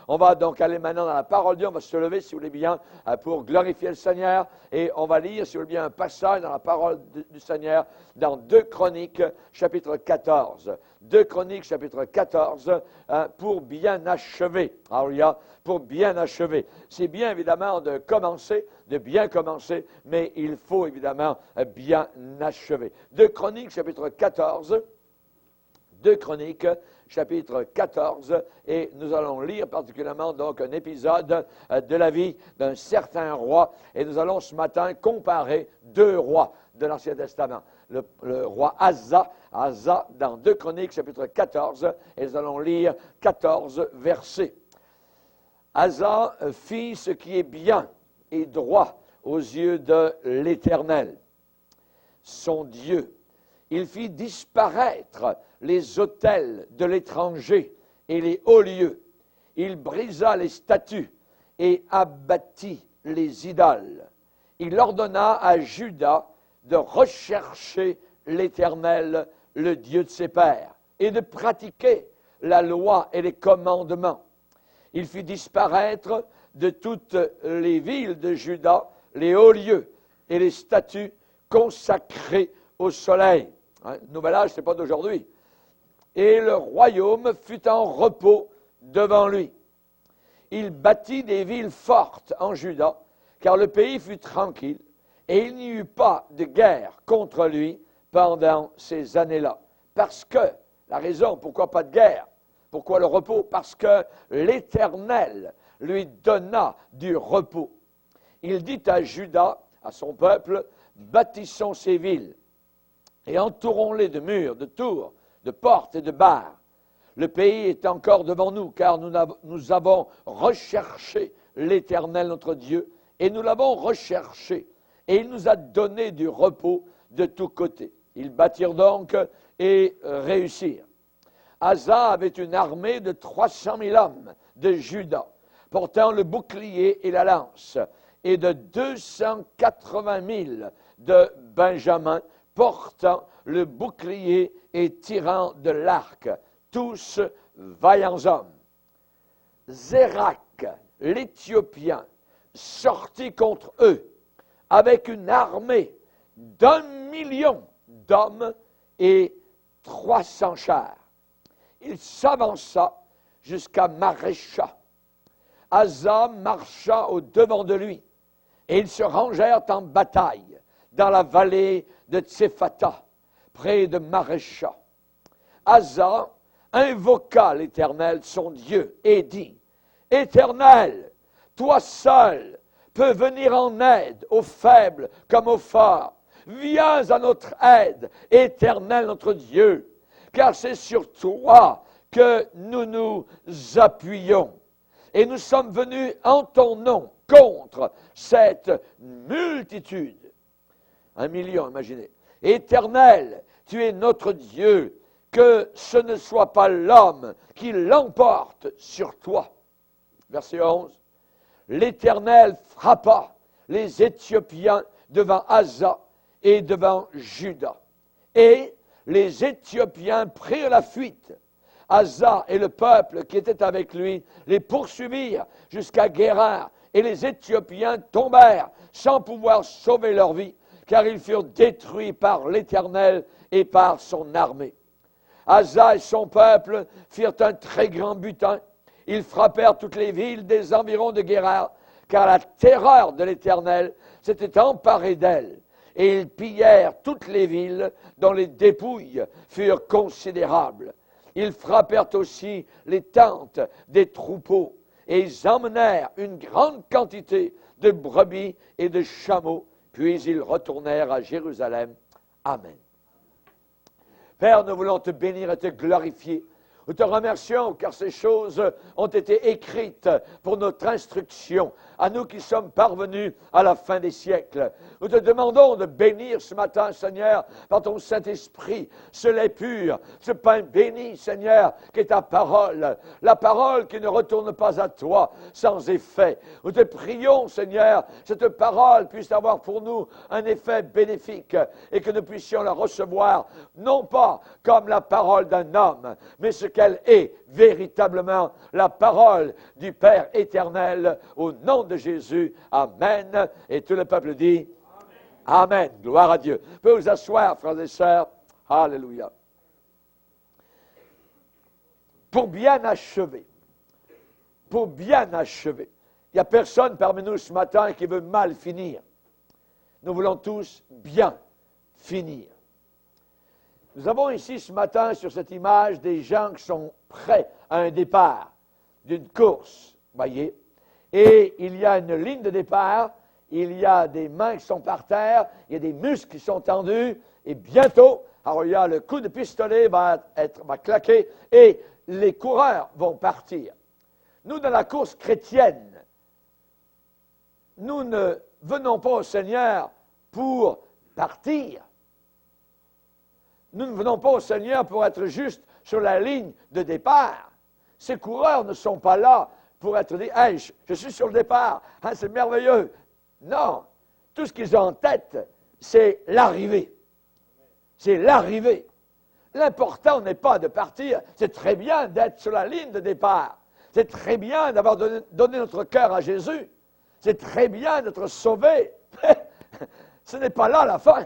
On va donc aller maintenant dans la parole de Dieu. On va se lever, si vous voulez bien, pour glorifier le Seigneur. Et on va lire, si vous voulez bien, un passage dans la parole du Seigneur, dans 2 Chroniques, chapitre 14. 2 Chroniques, chapitre 14, pour bien achever. Alléluia, pour bien achever. C'est bien, évidemment, de commencer, de bien commencer, mais il faut, évidemment, bien achever. 2 Chroniques, chapitre 14. 2 Chroniques, chapitre 14, et nous allons lire particulièrement donc un épisode de la vie d'un certain roi, et nous allons ce matin comparer 2 rois de l'Ancien Testament. Le roi Asa dans 2 Chroniques, chapitre 14, et nous allons lire 14 versets. Asa fit ce qui est bien et droit aux yeux de l'Éternel, son Dieu. Il fit disparaître les autels de l'étranger et les hauts lieux. Il brisa les statues et abattit les idoles. Il ordonna à Juda de rechercher l'Éternel, le Dieu de ses pères, et de pratiquer la loi et les commandements. Il fit disparaître de toutes les villes de Juda les hauts lieux et les statues consacrées au soleil. Nouvel âge, ce n'est pas d'aujourd'hui. Et le royaume fut en repos devant lui. Il bâtit des villes fortes en Juda, car le pays fut tranquille, et il n'y eut pas de guerre contre lui pendant ces années-là. Parce que, la raison, pourquoi pas de guerre? Pourquoi le repos? Parce que l'Éternel lui donna du repos. Il dit à Juda, à son peuple, bâtissons ces villes, et entourons-les de murs, de tours, de portes et de barres. Le pays est encore devant nous, car nous avons recherché l'Éternel notre Dieu, et nous l'avons recherché, et il nous a donné du repos de tous côtés. Ils bâtirent donc et réussirent. Asa avait une armée de 300 000 hommes de Juda, portant le bouclier et la lance, et de 280 000 de Benjamin, portant le bouclier et tirant de l'arc, tous vaillants hommes. Zérak, l'Éthiopien, sortit contre eux avec une armée d'1 million d'hommes et 300 chars. Il s'avança jusqu'à Marécha. Asa marcha au-devant de lui, et ils se rangèrent en bataille dans la vallée de Tsephata, près de Marécha. Asa invoqua l'Éternel, son Dieu, et dit, « Éternel, toi seul peux venir en aide aux faibles comme aux forts. Viens à notre aide, Éternel notre Dieu, car c'est sur toi que nous nous appuyons. Et nous sommes venus en ton nom contre cette multitude. » 1 million, imaginez. Éternel, tu es notre Dieu, que ce ne soit pas l'homme qui l'emporte sur toi. Verset 11. L'Éternel frappa les Éthiopiens devant Asa et devant Juda. Et les Éthiopiens prirent la fuite. Asa et le peuple qui était avec lui les poursuivirent jusqu'à Guérar, et les Éthiopiens tombèrent sans pouvoir sauver leur vie, car ils furent détruits par l'Éternel et par son armée. Asa et son peuple firent un très grand butin. Ils frappèrent toutes les villes des environs de Guérar, car la terreur de l'Éternel s'était emparée d'elles. Et ils pillèrent toutes les villes dont les dépouilles furent considérables. Ils frappèrent aussi les tentes des troupeaux, et ils emmenèrent une grande quantité de brebis et de chameaux, puis ils retournèrent à Jérusalem. Amen. Père, nous voulons te bénir et te glorifier. Nous te remercions car ces choses ont été écrites pour notre instruction, à nous qui sommes parvenus à la fin des siècles. Nous te demandons de bénir ce matin, Seigneur, par ton Saint-Esprit, ce lait pur, ce pain béni, Seigneur, qui est ta parole, la parole qui ne retourne pas à toi sans effet. Nous te prions, Seigneur, cette parole puisse avoir pour nous un effet bénéfique et que nous puissions la recevoir, non pas comme la parole d'un homme, mais ce qu'elle est véritablement la parole du Père éternel, au nom de Jésus. Amen. Et tout le peuple dit Amen. Gloire à Dieu. Vous pouvez vous asseoir, frères et sœurs. Alléluia. Pour bien achever, il n'y a personne parmi nous ce matin qui veut mal finir. Nous voulons tous bien finir. Nous avons ici ce matin sur cette image des gens qui sont prêts à un départ d'une course, voyez. Et il y a une ligne de départ, il y a des mains qui sont par terre, il y a des muscles qui sont tendus, et bientôt, alors il y a le coup de pistolet va claquer, et les coureurs vont partir. Nous, dans la course chrétienne, nous ne venons pas au Seigneur pour partir. Nous ne venons pas au Seigneur pour être juste sur la ligne de départ. Ces coureurs ne sont pas là pour être dit « Hey, je suis sur le départ, hein, c'est merveilleux ». Non, tout ce qu'ils ont en tête, c'est l'arrivée. C'est l'arrivée. L'important n'est pas de partir, c'est très bien d'être sur la ligne de départ. C'est très bien d'avoir donné notre cœur à Jésus. C'est très bien d'être sauvé. Ce n'est pas là la fin.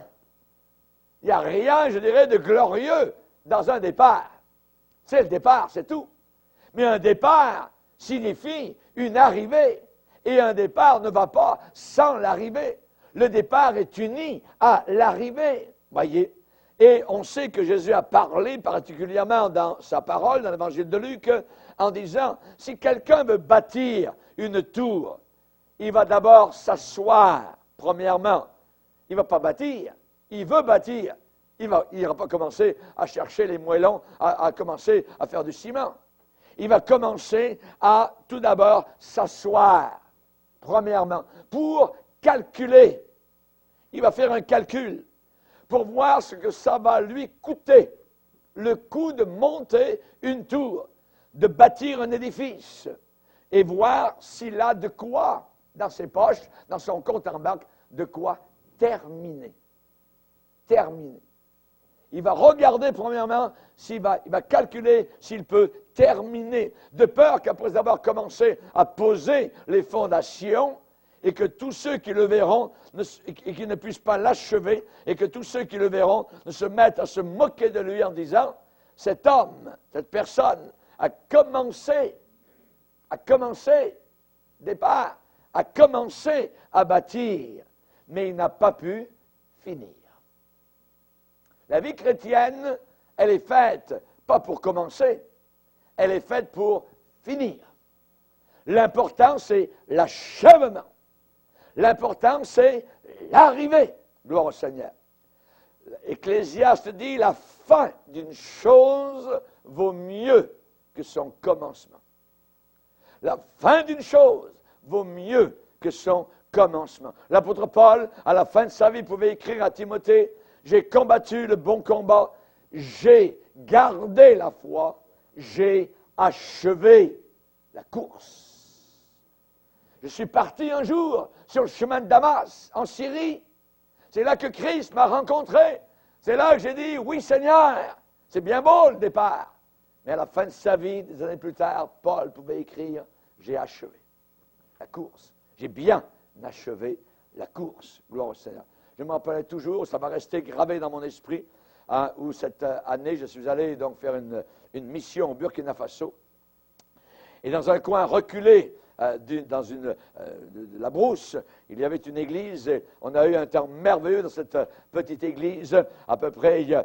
Il n'y a rien, je dirais, de glorieux dans un départ. C'est le départ, c'est tout. Mais un départ signifie une arrivée. Et un départ ne va pas sans l'arrivée. Le départ est uni à l'arrivée. Voyez. Et on sait que Jésus a parlé particulièrement dans sa parole, dans l'évangile de Luc, en disant, si quelqu'un veut bâtir une tour, il va d'abord s'asseoir, premièrement. Il ne va pas bâtir, il veut bâtir. Il n'ira pas commencer à chercher les moellons, à commencer à faire du ciment. Il va commencer à, tout d'abord, s'asseoir, premièrement, pour calculer. Il va faire un calcul pour voir ce que ça va lui coûter, le coût de monter une tour, de bâtir un édifice, et voir s'il a de quoi, dans ses poches, dans son compte en banque, de quoi terminer. Terminer. Il va regarder premièrement il va calculer s'il peut terminer, de peur qu'après avoir commencé à poser les fondations, et que tous ceux qui le verront, et qui ne puissent pas l'achever, et que tous ceux qui le verront ne se mettent à se moquer de lui en disant, cet homme, cette personne, a commencé, départ, a commencé à bâtir, mais il n'a pas pu finir. La vie chrétienne, elle est faite, pas pour commencer, elle est faite pour finir. L'important, c'est l'achèvement. L'important, c'est l'arrivée. Gloire au Seigneur. Ecclésiaste dit, la fin d'une chose vaut mieux que son commencement. La fin d'une chose vaut mieux que son commencement. L'apôtre Paul, à la fin de sa vie, pouvait écrire à Timothée, j'ai combattu le bon combat, j'ai gardé la foi, j'ai achevé la course. Je suis parti un jour sur le chemin de Damas, en Syrie. C'est là que Christ m'a rencontré. C'est là que j'ai dit, oui Seigneur, c'est bien beau le départ. Mais à la fin de sa vie, des années plus tard, Paul pouvait écrire, j'ai achevé la course. J'ai bien achevé la course. Gloire au Seigneur. Je me rappelais toujours, ça va rester gravé dans mon esprit, où cette année, je suis allé donc faire une mission au Burkina Faso. Et dans un coin reculé, dans la brousse, il y avait une église, et on a eu un temps merveilleux dans cette petite église. À peu près, il y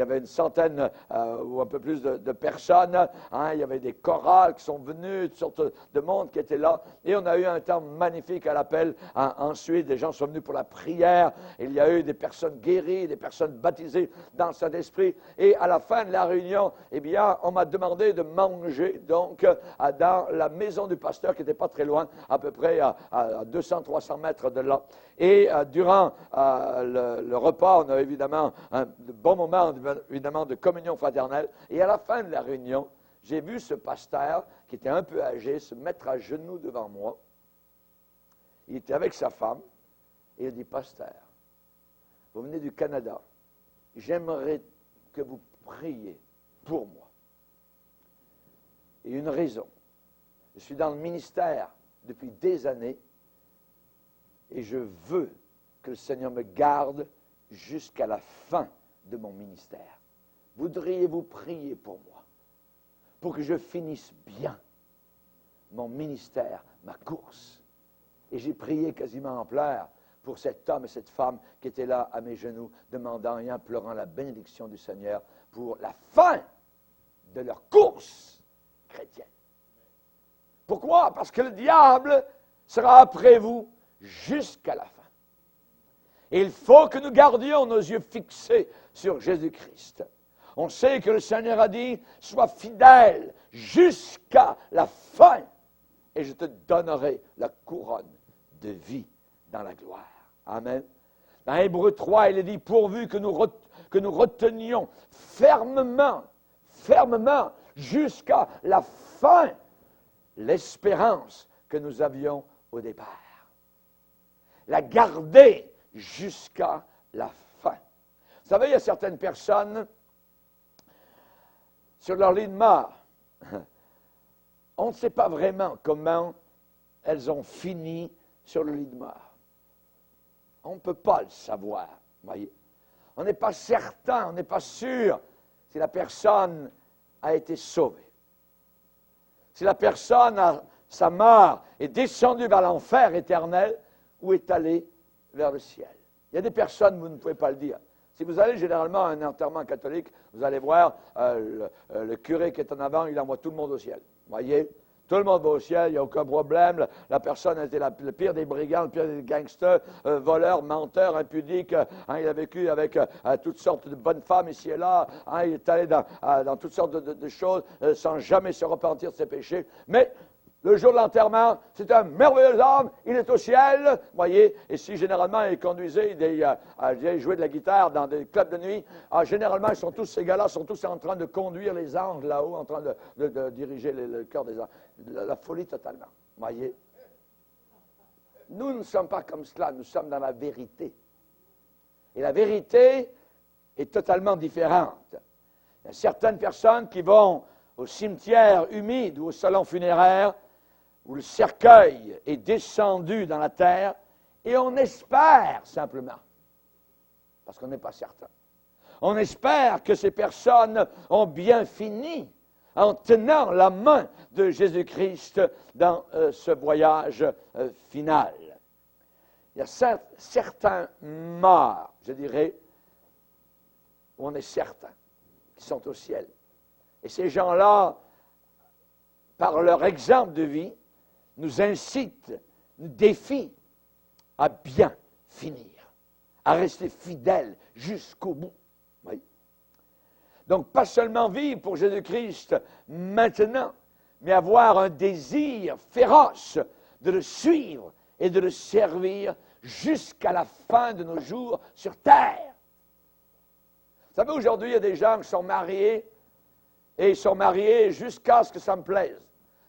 avait une centaine ou un peu plus de personnes. Il y avait des chorales qui sont venues, toutes sortes de monde qui étaient là. Et on a eu un temps magnifique à l'appel. Ensuite, des gens sont venus pour la prière. Il y a eu des personnes guéries, des personnes baptisées dans le Saint-Esprit. Et à la fin de la réunion, eh bien, on m'a demandé de manger, donc, dans la maison du pasteur qui était pas très loin, à peu près à 200-300 mètres de là. Et durant le repas, on a évidemment un bon moment évidemment de communion fraternelle. Et à la fin de la réunion, j'ai vu ce pasteur qui était un peu âgé se mettre à genoux devant moi. Il était avec sa femme et il a dit, pasteur, vous venez du Canada, j'aimerais que vous priez pour moi. et une raison. Je suis dans le ministère depuis des années et je veux que le Seigneur me garde jusqu'à la fin de mon ministère. Voudriez-vous prier pour moi, pour que je finisse bien mon ministère, ma course? Et j'ai prié quasiment en pleurs pour cet homme et cette femme qui étaient là à mes genoux, demandant et implorant la bénédiction du Seigneur pour la fin de leur course chrétienne. Pourquoi? Parce que le diable sera après vous jusqu'à la fin. Et il faut que nous gardions nos yeux fixés sur Jésus-Christ. On sait que le Seigneur a dit, sois fidèle jusqu'à la fin, et je te donnerai la couronne de vie dans la gloire. Amen. Dans Hébreux 3, il est dit, pourvu que nous retenions fermement jusqu'à la fin l'espérance que nous avions au départ. La garder jusqu'à la fin. Vous savez, il y a certaines personnes sur leur lit de mort. On ne sait pas vraiment comment elles ont fini sur le lit de mort. On ne peut pas le savoir, voyez. On n'est pas certain, on n'est pas sûr si la personne a été sauvée. Si la personne, à sa mort, est descendue vers l'enfer éternel ou est allée vers le ciel. Il y a des personnes, vous ne pouvez pas le dire. Si vous allez généralement à un enterrement catholique, vous allez voir le curé qui est en avant, il envoie tout le monde au ciel. Voyez? Tout le monde va au ciel, il n'y a aucun problème. La personne a été le pire des brigands, le pire des gangsters, voleurs, menteurs, impudiques. Il a vécu avec toutes sortes de bonnes femmes ici et là. Il est allé dans toutes sortes de choses sans jamais se repentir de ses péchés. Mais le jour de l'enterrement, c'est un merveilleux homme, il est au ciel, voyez, et si généralement il conduisait, il jouait de la guitare dans des clubs de nuit, généralement ces gars-là sont tous en train de conduire les anges là-haut, en train de diriger le cœur des anges. La folie totalement, voyez. Nous ne sommes pas comme cela, nous sommes dans la vérité. Et la vérité est totalement différente. Il y a certaines personnes qui vont au cimetière humide ou au salon funéraire, où le cercueil est descendu dans la terre, et on espère simplement, parce qu'on n'est pas certain, on espère que ces personnes ont bien fini en tenant la main de Jésus-Christ dans ce voyage final. Il y a certains morts, je dirais, où on est certain, qui sont au ciel. Et ces gens-là, par leur exemple de vie, nous incitent, nous défient à bien finir, à rester fidèles jusqu'au bout. Oui. Donc, pas seulement vivre pour Jésus-Christ maintenant, mais avoir un désir féroce de le suivre et de le servir jusqu'à la fin de nos jours sur terre. Vous savez, aujourd'hui, il y a des gens qui sont mariés, et ils sont mariés jusqu'à ce que ça me plaise.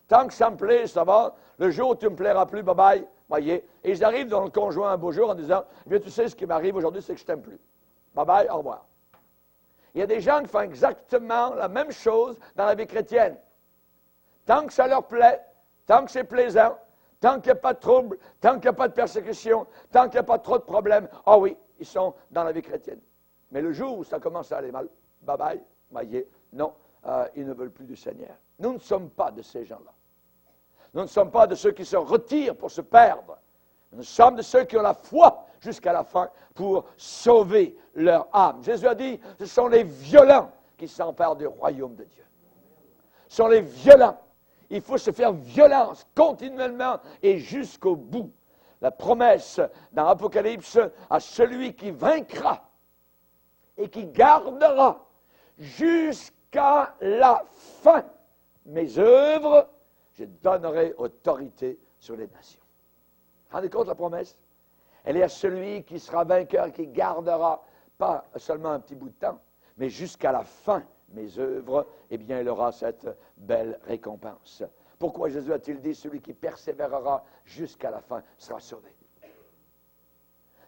Tant que ça me plaît, ça va. Le jour où tu ne me plairas plus, bye-bye, voyez. Et ils arrivent dans le conjoint un beau jour en disant, eh bien, tu sais, ce qui m'arrive aujourd'hui, c'est que je t'aime plus. Bye-bye, au revoir. Il y a des gens qui font exactement la même chose dans la vie chrétienne. Tant que ça leur plaît, tant que c'est plaisant, tant qu'il n'y a pas de trouble, tant qu'il n'y a pas de persécution, tant qu'il n'y a pas trop de problèmes, ah oui, ils sont dans la vie chrétienne. Mais le jour où ça commence à aller mal, bye-bye, voyez, non. Ils ne veulent plus du Seigneur. Nous ne sommes pas de ces gens-là. Nous ne sommes pas de ceux qui se retirent pour se perdre. Nous sommes de ceux qui ont la foi jusqu'à la fin pour sauver leur âme. Jésus a dit, ce sont les violents qui s'emparent du royaume de Dieu. Ce sont les violents. Il faut se faire violence continuellement et jusqu'au bout. La promesse dans l'Apocalypse à celui qui vaincra et qui gardera jusqu'à la fin mes œuvres, je donnerai autorité sur les nations. Rendez compte la promesse? Elle est à celui qui sera vainqueur, qui gardera, pas seulement un petit bout de temps, mais jusqu'à la fin mes œuvres, eh bien, il aura cette belle récompense. Pourquoi Jésus a-t-il dit, celui qui persévérera jusqu'à la fin sera sauvé?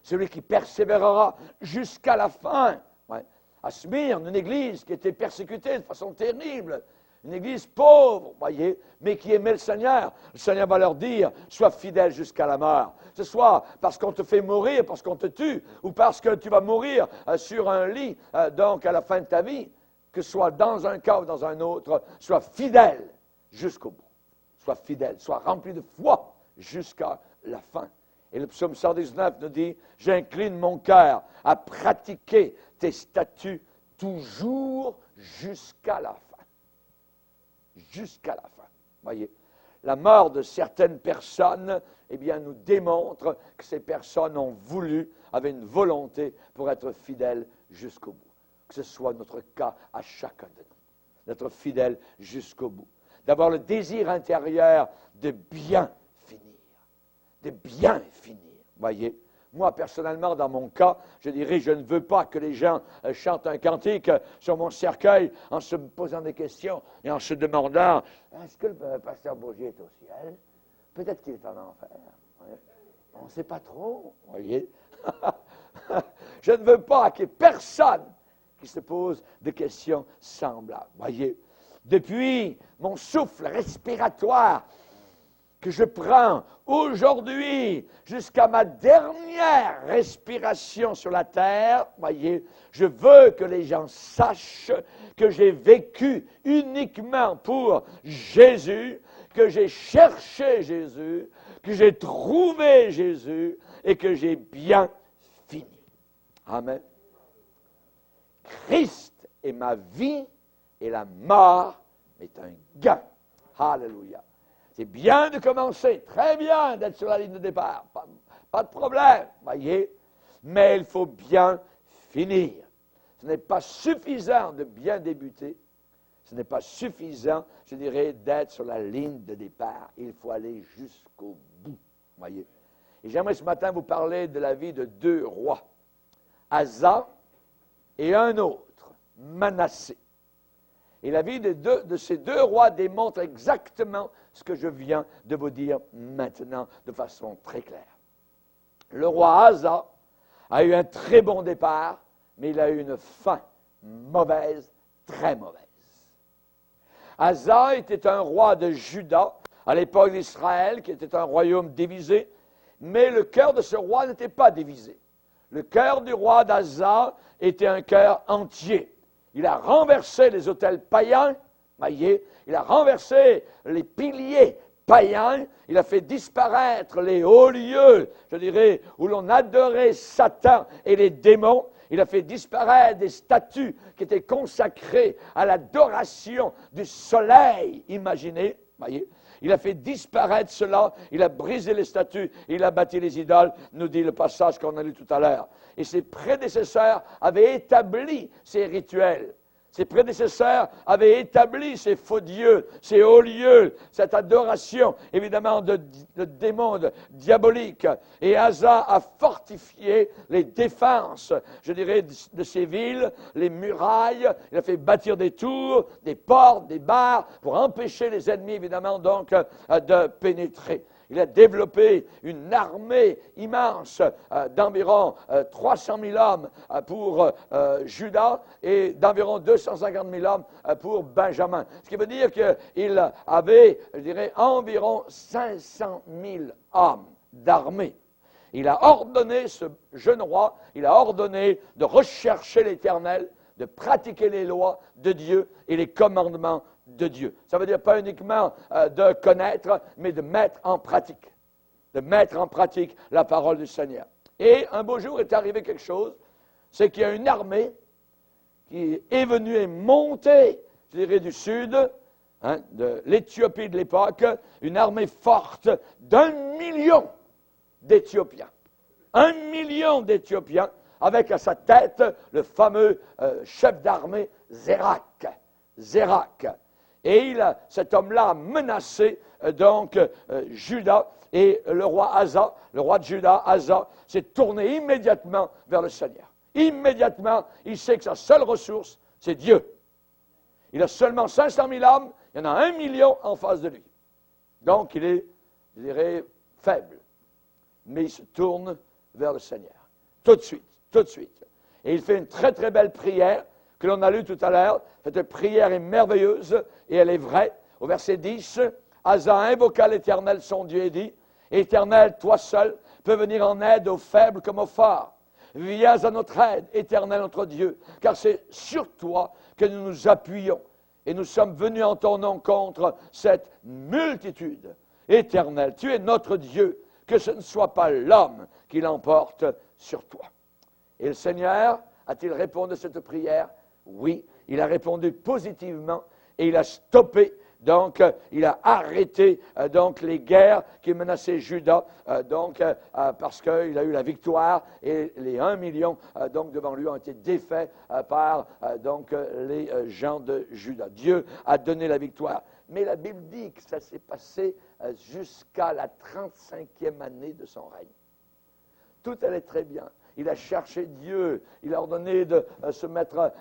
Celui qui persévérera jusqu'à la fin. Ouais. À Smyrne, une église qui était persécutée de façon terrible. une église pauvre, voyez, mais qui aimait le Seigneur. Le Seigneur va leur dire, sois fidèle jusqu'à la mort. Que ce soit parce qu'on te fait mourir, parce qu'on te tue, ou parce que tu vas mourir sur un lit, donc à la fin de ta vie, que ce soit dans un cas ou dans un autre, sois fidèle jusqu'au bout. Sois fidèle, sois rempli de foi jusqu'à la fin. Et le psaume 119 nous dit, j'incline mon cœur à pratiquer tes statuts toujours jusqu'à la fin. Jusqu'à la fin. Voyez, la mort de certaines personnes, eh bien, nous démontre que ces personnes ont voulu, avaient une volonté pour être fidèles jusqu'au bout. Que ce soit notre cas à chacun de nous. D'être fidèles jusqu'au bout. D'avoir le désir intérieur de bien finir. De bien finir. Voyez, moi, personnellement, dans mon cas, je dirais, je ne veux pas que les gens chantent un cantique sur mon cercueil en se posant des questions et en se demandant, est-ce que le pasteur Bourgier est au ciel? Peut-être qu'il est en enfer. Ouais. On ne sait pas trop, voyez. Je ne veux pas qu'il y ait personne qui se pose des questions semblables, voyez. Depuis mon souffle respiratoire que je prends aujourd'hui jusqu'à ma dernière respiration sur la terre, voyez, je veux que les gens sachent que j'ai vécu uniquement pour Jésus, que j'ai cherché Jésus, que j'ai trouvé Jésus et que j'ai bien fini. Amen. Christ est ma vie et la mort est un gain. Alléluia. C'est bien de commencer, très bien d'être sur la ligne de départ, pas de problème, voyez, mais il faut bien finir. Ce n'est pas suffisant de bien débuter, ce n'est pas suffisant, je dirais, d'être sur la ligne de départ. Il faut aller jusqu'au bout, voyez. Et j'aimerais ce matin vous parler de la vie de deux rois, Asa et un autre, Manassé. Et la vie de ces deux rois démontre exactement ce que je viens de vous dire maintenant de façon très claire. Le roi Asa a eu un très bon départ, mais il a eu une fin mauvaise, très mauvaise. Asa était un roi de Juda, à l'époque d'Israël, qui était un royaume divisé, mais le cœur de ce roi n'était pas divisé. Le cœur du roi d'Asa était un cœur entier. Il a renversé les autels païens, voyez, il a renversé les piliers païens, il a fait disparaître les hauts lieux, je dirais, où l'on adorait Satan et les démons. Il a fait disparaître des statues qui étaient consacrées à l'adoration du soleil, imaginez, voyez. Il a fait disparaître cela, il a brisé les statues, il a bâti les idoles, nous dit le passage qu'on a lu tout à l'heure. Et ses prédécesseurs avaient établi ces rituels. Ses prédécesseurs avaient établi ces faux dieux, ces hauts lieux, cette adoration, évidemment, de démons diaboliques. Et Asa a fortifié les défenses, je dirais, de ces villes, les murailles. Il a fait bâtir des tours, des portes, des barres, pour empêcher les ennemis, évidemment, donc, de pénétrer. Il a développé une armée immense d'environ 300 000 hommes pour Juda et d'environ 250 000 hommes pour Benjamin. Ce qui veut dire qu'il avait, je dirais, environ 500 000 hommes d'armée. Il a ordonné, ce jeune roi, il a ordonné de rechercher l'Éternel, de pratiquer les lois de Dieu et les commandements de Dieu. Ça veut dire pas uniquement de connaître, mais de mettre en pratique. De mettre en pratique la parole du Seigneur. Et un beau jour est arrivé quelque chose, c'est qu'il y a une armée qui est venue et montée, je dirais, du sud, de l'Éthiopie de l'époque, une armée forte d'1 million d'Éthiopiens. 1 million d'Éthiopiens, avec à sa tête le fameux chef d'armée Zérak. Et cet homme-là a menacé Juda, et le roi Asa, le roi de Juda, Asa, s'est tourné immédiatement vers le Seigneur. Immédiatement, il sait que sa seule ressource, c'est Dieu. Il a seulement 500 000 hommes, il y en a 1 million en face de lui. Donc, il est, je dirais, faible. Mais il se tourne vers le Seigneur. Tout de suite. Et il fait une très, très belle prière que l'on a lu tout à l'heure. Cette prière est merveilleuse et elle est vraie. Au verset 10, Asa invoqua l'Éternel son Dieu et dit, Éternel, toi seul peux venir en aide aux faibles comme aux forts. Viens à notre aide, Éternel notre Dieu, car c'est sur toi que nous nous appuyons. Et nous sommes venus en ton nom contre cette multitude. Éternel, tu es notre Dieu, que ce ne soit pas l'homme qui l'emporte sur toi. Et le Seigneur a-t-il répondu à cette prière? Oui, il a répondu positivement et il a stoppé. Donc, il a arrêté donc les guerres qui menaçaient Juda, parce qu'il a eu la victoire et les 1 million donc devant lui ont été défaits par les gens de Juda. Dieu a donné la victoire. Mais la Bible dit que ça s'est passé jusqu'à la 35e année de son règne. Tout allait très bien. Il a cherché Dieu, il a ordonné de se mettre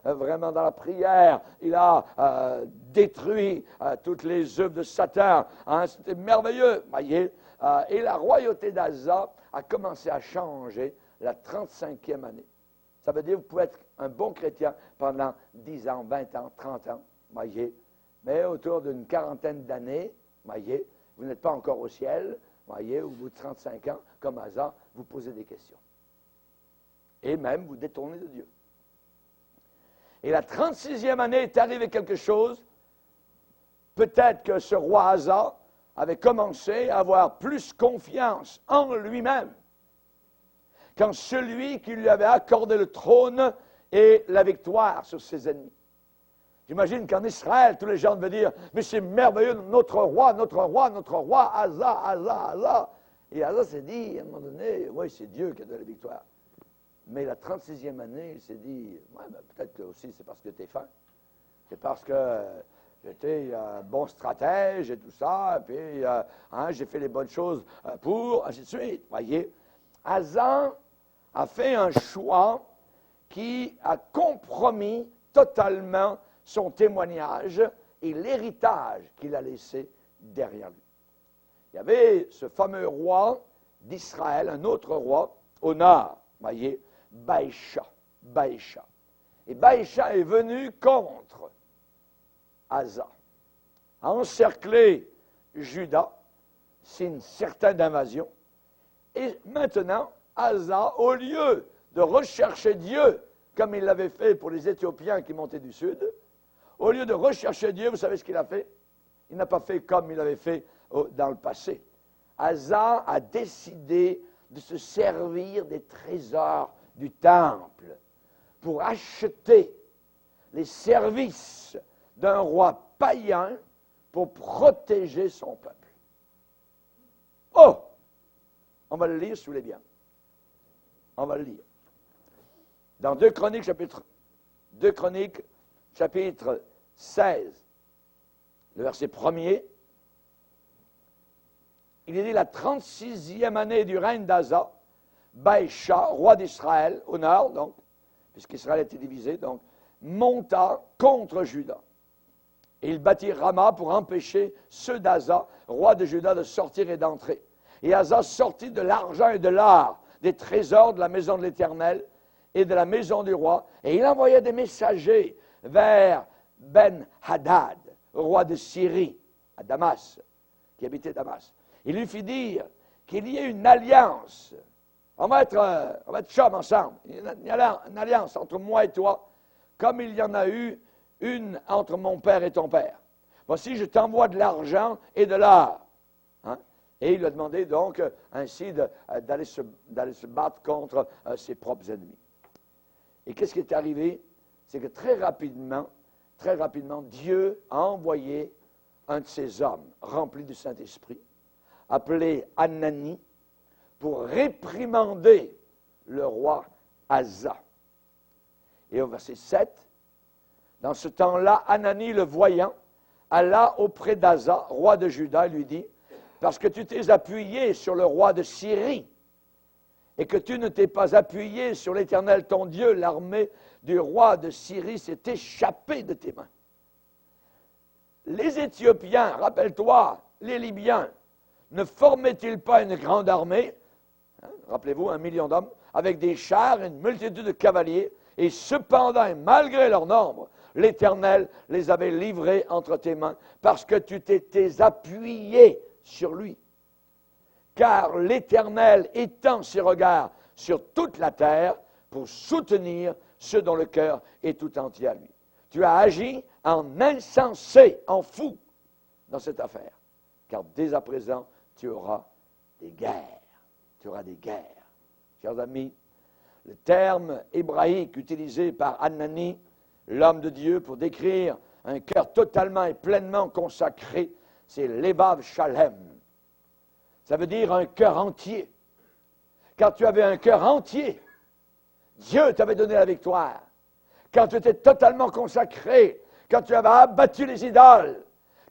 vraiment dans la prière, il a détruit toutes les œuvres de Satan, hein, c'était merveilleux, voyez. Et la royauté d'Asa a commencé à changer la 35e année. Ça veut dire que vous pouvez être un bon chrétien pendant 10 ans, 20 ans, 30 ans, voyez. Mais autour d'une quarantaine d'années, voyez, vous n'êtes pas encore au ciel, voyez, au bout de 35 ans, comme Asa, vous posez des questions. Et même vous détournez de Dieu. Et la 36e année est arrivé quelque chose. Peut-être que ce roi Asa avait commencé à avoir plus confiance en lui-même qu'en celui qui lui avait accordé le trône et la victoire sur ses ennemis. J'imagine qu'en Israël, tous les gens devaient dire, mais c'est merveilleux, notre roi, Asa, Asa, Asa. Et Asa s'est dit, à un moment donné, oui, c'est Dieu qui a donné la victoire. Mais la 36e année, il s'est dit, ouais, ben, peut-être que aussi c'est parce que tu es fin. C'est parce que j'étais un bon stratège et tout ça, et puis j'ai fait les bonnes choses pour, ainsi de suite. Voyez, Asa a fait un choix qui a compromis totalement son témoignage et l'héritage qu'il a laissé derrière lui. Il y avait ce fameux roi d'Israël, un autre roi au nord, voyez, Baïcha. Et Baïcha est venu contre Asa, a encerclé Juda, signe certain d'invasion. Et maintenant, Asa, au lieu de rechercher Dieu, comme il l'avait fait pour les Éthiopiens qui montaient du sud, au lieu de rechercher Dieu, vous savez ce qu'il a fait? Il n'a pas fait comme il avait fait dans le passé. Asa a décidé de se servir des trésors du temple pour acheter les services d'un roi païen pour protéger son peuple. Oh! On va le lire si vous voulez bien. On va le lire. Dans 2 Chroniques, chapitre 16, le verset 1er, il est dit la 36e année du règne d'Asa, Baïcha, roi d'Israël, au nord, donc, puisqu'Israël était divisé, donc, monta contre Juda. Et il bâtit Rama pour empêcher ceux d'Asa, roi de Juda, de sortir et d'entrer. Et Asa sortit de l'argent et de l'or, des trésors de la maison de l'Éternel et de la maison du roi, et il envoya des messagers vers Ben-Hadad, roi de Syrie, à Damas, qui habitait Damas. Il lui fit dire qu'il y ait une alliance. On va être chums ensemble. Une alliance entre moi et toi, comme il y en a eu une entre mon père et ton père. Voici, je t'envoie de l'argent et de l'or. Hein? Et il lui a demandé donc ainsi d'aller se battre contre ses propres ennemis. Et qu'est-ce qui est arrivé? C'est que très rapidement, Dieu a envoyé un de ses hommes rempli du Saint-Esprit, appelé Anani, pour réprimander le roi Asa. Et au verset 7, dans ce temps-là, Anani, le voyant, alla auprès d'Asa, roi de Juda, et lui dit, parce que tu t'es appuyé sur le roi de Syrie, et que tu ne t'es pas appuyé sur l'Éternel ton Dieu, l'armée du roi de Syrie s'est échappée de tes mains. Les Éthiopiens, rappelle-toi, les Libyens, ne formaient-ils pas une grande armée, hein, rappelez-vous, 1 million d'hommes, avec des chars et une multitude de cavaliers, Et cependant, et malgré leur nombre, l'Éternel les avait livrés entre tes mains, parce que tu t'étais appuyé sur lui. Car l'Éternel étend ses regards sur toute la terre pour soutenir ceux dont le cœur est tout entier à lui. Tu as agi en insensé, en fou, dans cette affaire. Car dès à présent, tu auras des guerres. Tu auras des guerres. Chers amis, le terme hébraïque utilisé par Hanani, l'homme de Dieu, pour décrire un cœur totalement et pleinement consacré, c'est Levav Shalem. Ça veut dire un cœur entier. Quand tu avais un cœur entier, Dieu t'avait donné la victoire. Quand tu étais totalement consacré, quand tu avais abattu les idoles,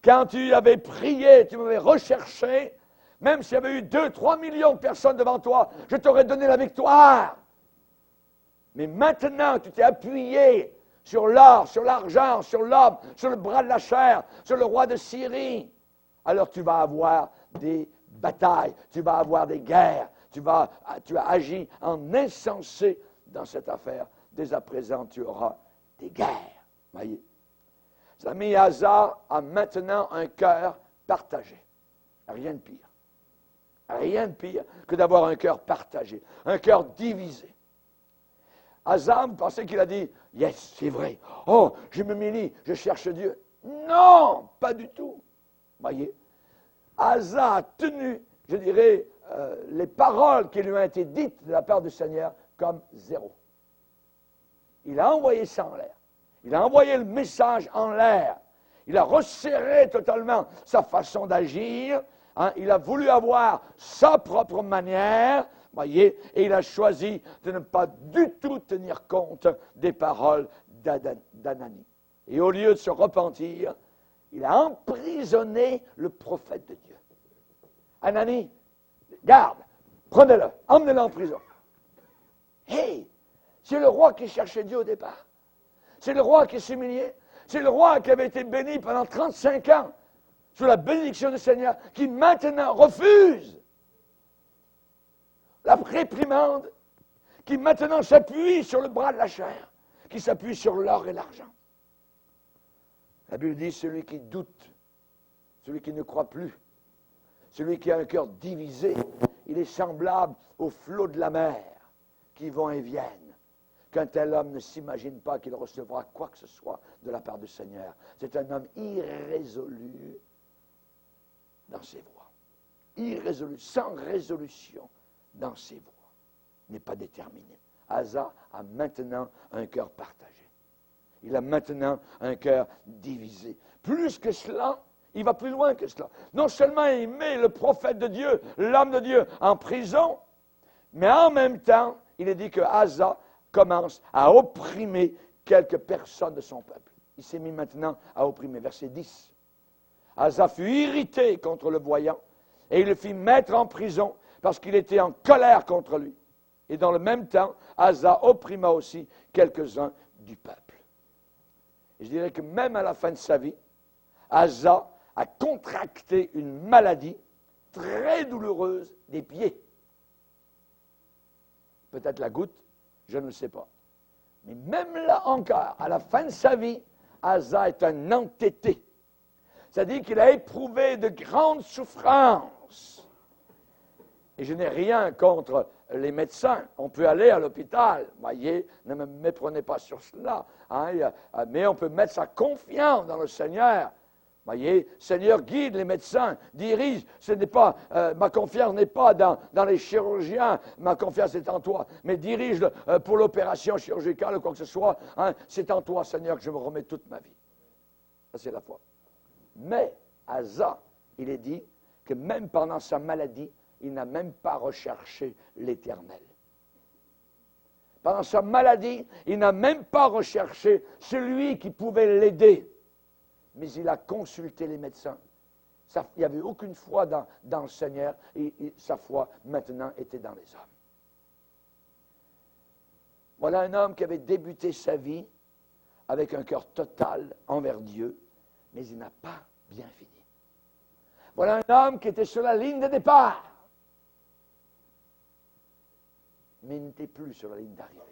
quand tu avais prié, tu m'avais recherché, même s'il y avait eu 2-3 millions de personnes devant toi, je t'aurais donné la victoire. Mais maintenant, tu t'es appuyé sur l'or, sur l'argent, sur l'homme, sur le bras de la chair, sur le roi de Syrie. Alors tu vas avoir des batailles, tu vas avoir des guerres, tu as agi en insensé dans cette affaire. Dès à présent, tu auras des guerres. Voyez. Amis, Asa a maintenant un cœur partagé. Rien de pire. Rien de pire que d'avoir un cœur partagé, un cœur divisé. Asa, vous pensez qu'il a dit, yes, c'est vrai, oh, je me m'humilie, je cherche Dieu. Non, pas du tout. Voyez, Asa a tenu, je dirais, les paroles qui lui ont été dites de la part du Seigneur comme zéro. Il a envoyé ça en l'air. Il a envoyé le message en l'air. Il a resserré totalement sa façon d'agir. Hein, il a voulu avoir sa propre manière, voyez, et il a choisi de ne pas du tout tenir compte des paroles d'Hanani. Et au lieu de se repentir, il a emprisonné le prophète de Dieu. Hanani, garde, prenez-le, emmenez-le en prison. Hey, c'est le roi qui cherchait Dieu au départ. C'est le roi qui s'humiliait. C'est le roi qui avait été béni pendant 35 ans sous la bénédiction du Seigneur, qui maintenant refuse la réprimande, qui maintenant s'appuie sur le bras de la chair, qui s'appuie sur l'or et l'argent. La Bible dit, celui qui doute, celui qui ne croit plus, celui qui a un cœur divisé, il est semblable aux flots de la mer qui vont et viennent. Qu'un tel homme ne s'imagine pas qu'il recevra quoi que ce soit de la part du Seigneur. C'est un homme irrésolu dans ses voies. Irrésolu, sans résolution dans ses voies. Il n'est pas déterminé. Asa a maintenant un cœur partagé. Il a maintenant un cœur divisé. Plus que cela, il va plus loin que cela. Non seulement il met le prophète de Dieu, l'homme de Dieu, en prison, mais en même temps, il est dit que Asa commence à opprimer quelques personnes de son peuple. Il s'est mis maintenant à opprimer. Verset 10. Asa fut irrité contre le voyant et il le fit mettre en prison parce qu'il était en colère contre lui. Et dans le même temps, Asa opprima aussi quelques-uns du peuple. Et je dirais que même à la fin de sa vie, Asa a contracté une maladie très douloureuse des pieds. Peut-être la goutte, je ne le sais pas. Mais même là encore, à la fin de sa vie, Asa est un entêté. C'est-à-dire qu'il a éprouvé de grandes souffrances. Et je n'ai rien contre les médecins. On peut aller à l'hôpital, voyez, ne me méprenez pas sur cela. Hein, mais on peut mettre sa confiance dans le Seigneur. Voyez, Seigneur guide les médecins, dirige. Ce n'est pas, ma confiance n'est pas dans les chirurgiens, ma confiance est en toi. Mais dirige pour l'opération chirurgicale ou quoi que ce soit. Hein, c'est en toi, Seigneur, que je me remets toute ma vie. Ça, c'est la foi. Mais Asa, il est dit que même pendant sa maladie, il n'a même pas recherché l'Éternel. Pendant sa maladie, il n'a même pas recherché celui qui pouvait l'aider. Mais il a consulté les médecins. Il n'y avait aucune foi dans le Seigneur et sa foi maintenant était dans les hommes. Voilà un homme qui avait débuté sa vie avec un cœur total envers Dieu, mais il n'a pas bien fini. Voilà un homme qui était sur la ligne de départ, mais il n'était plus sur la ligne d'arrivée.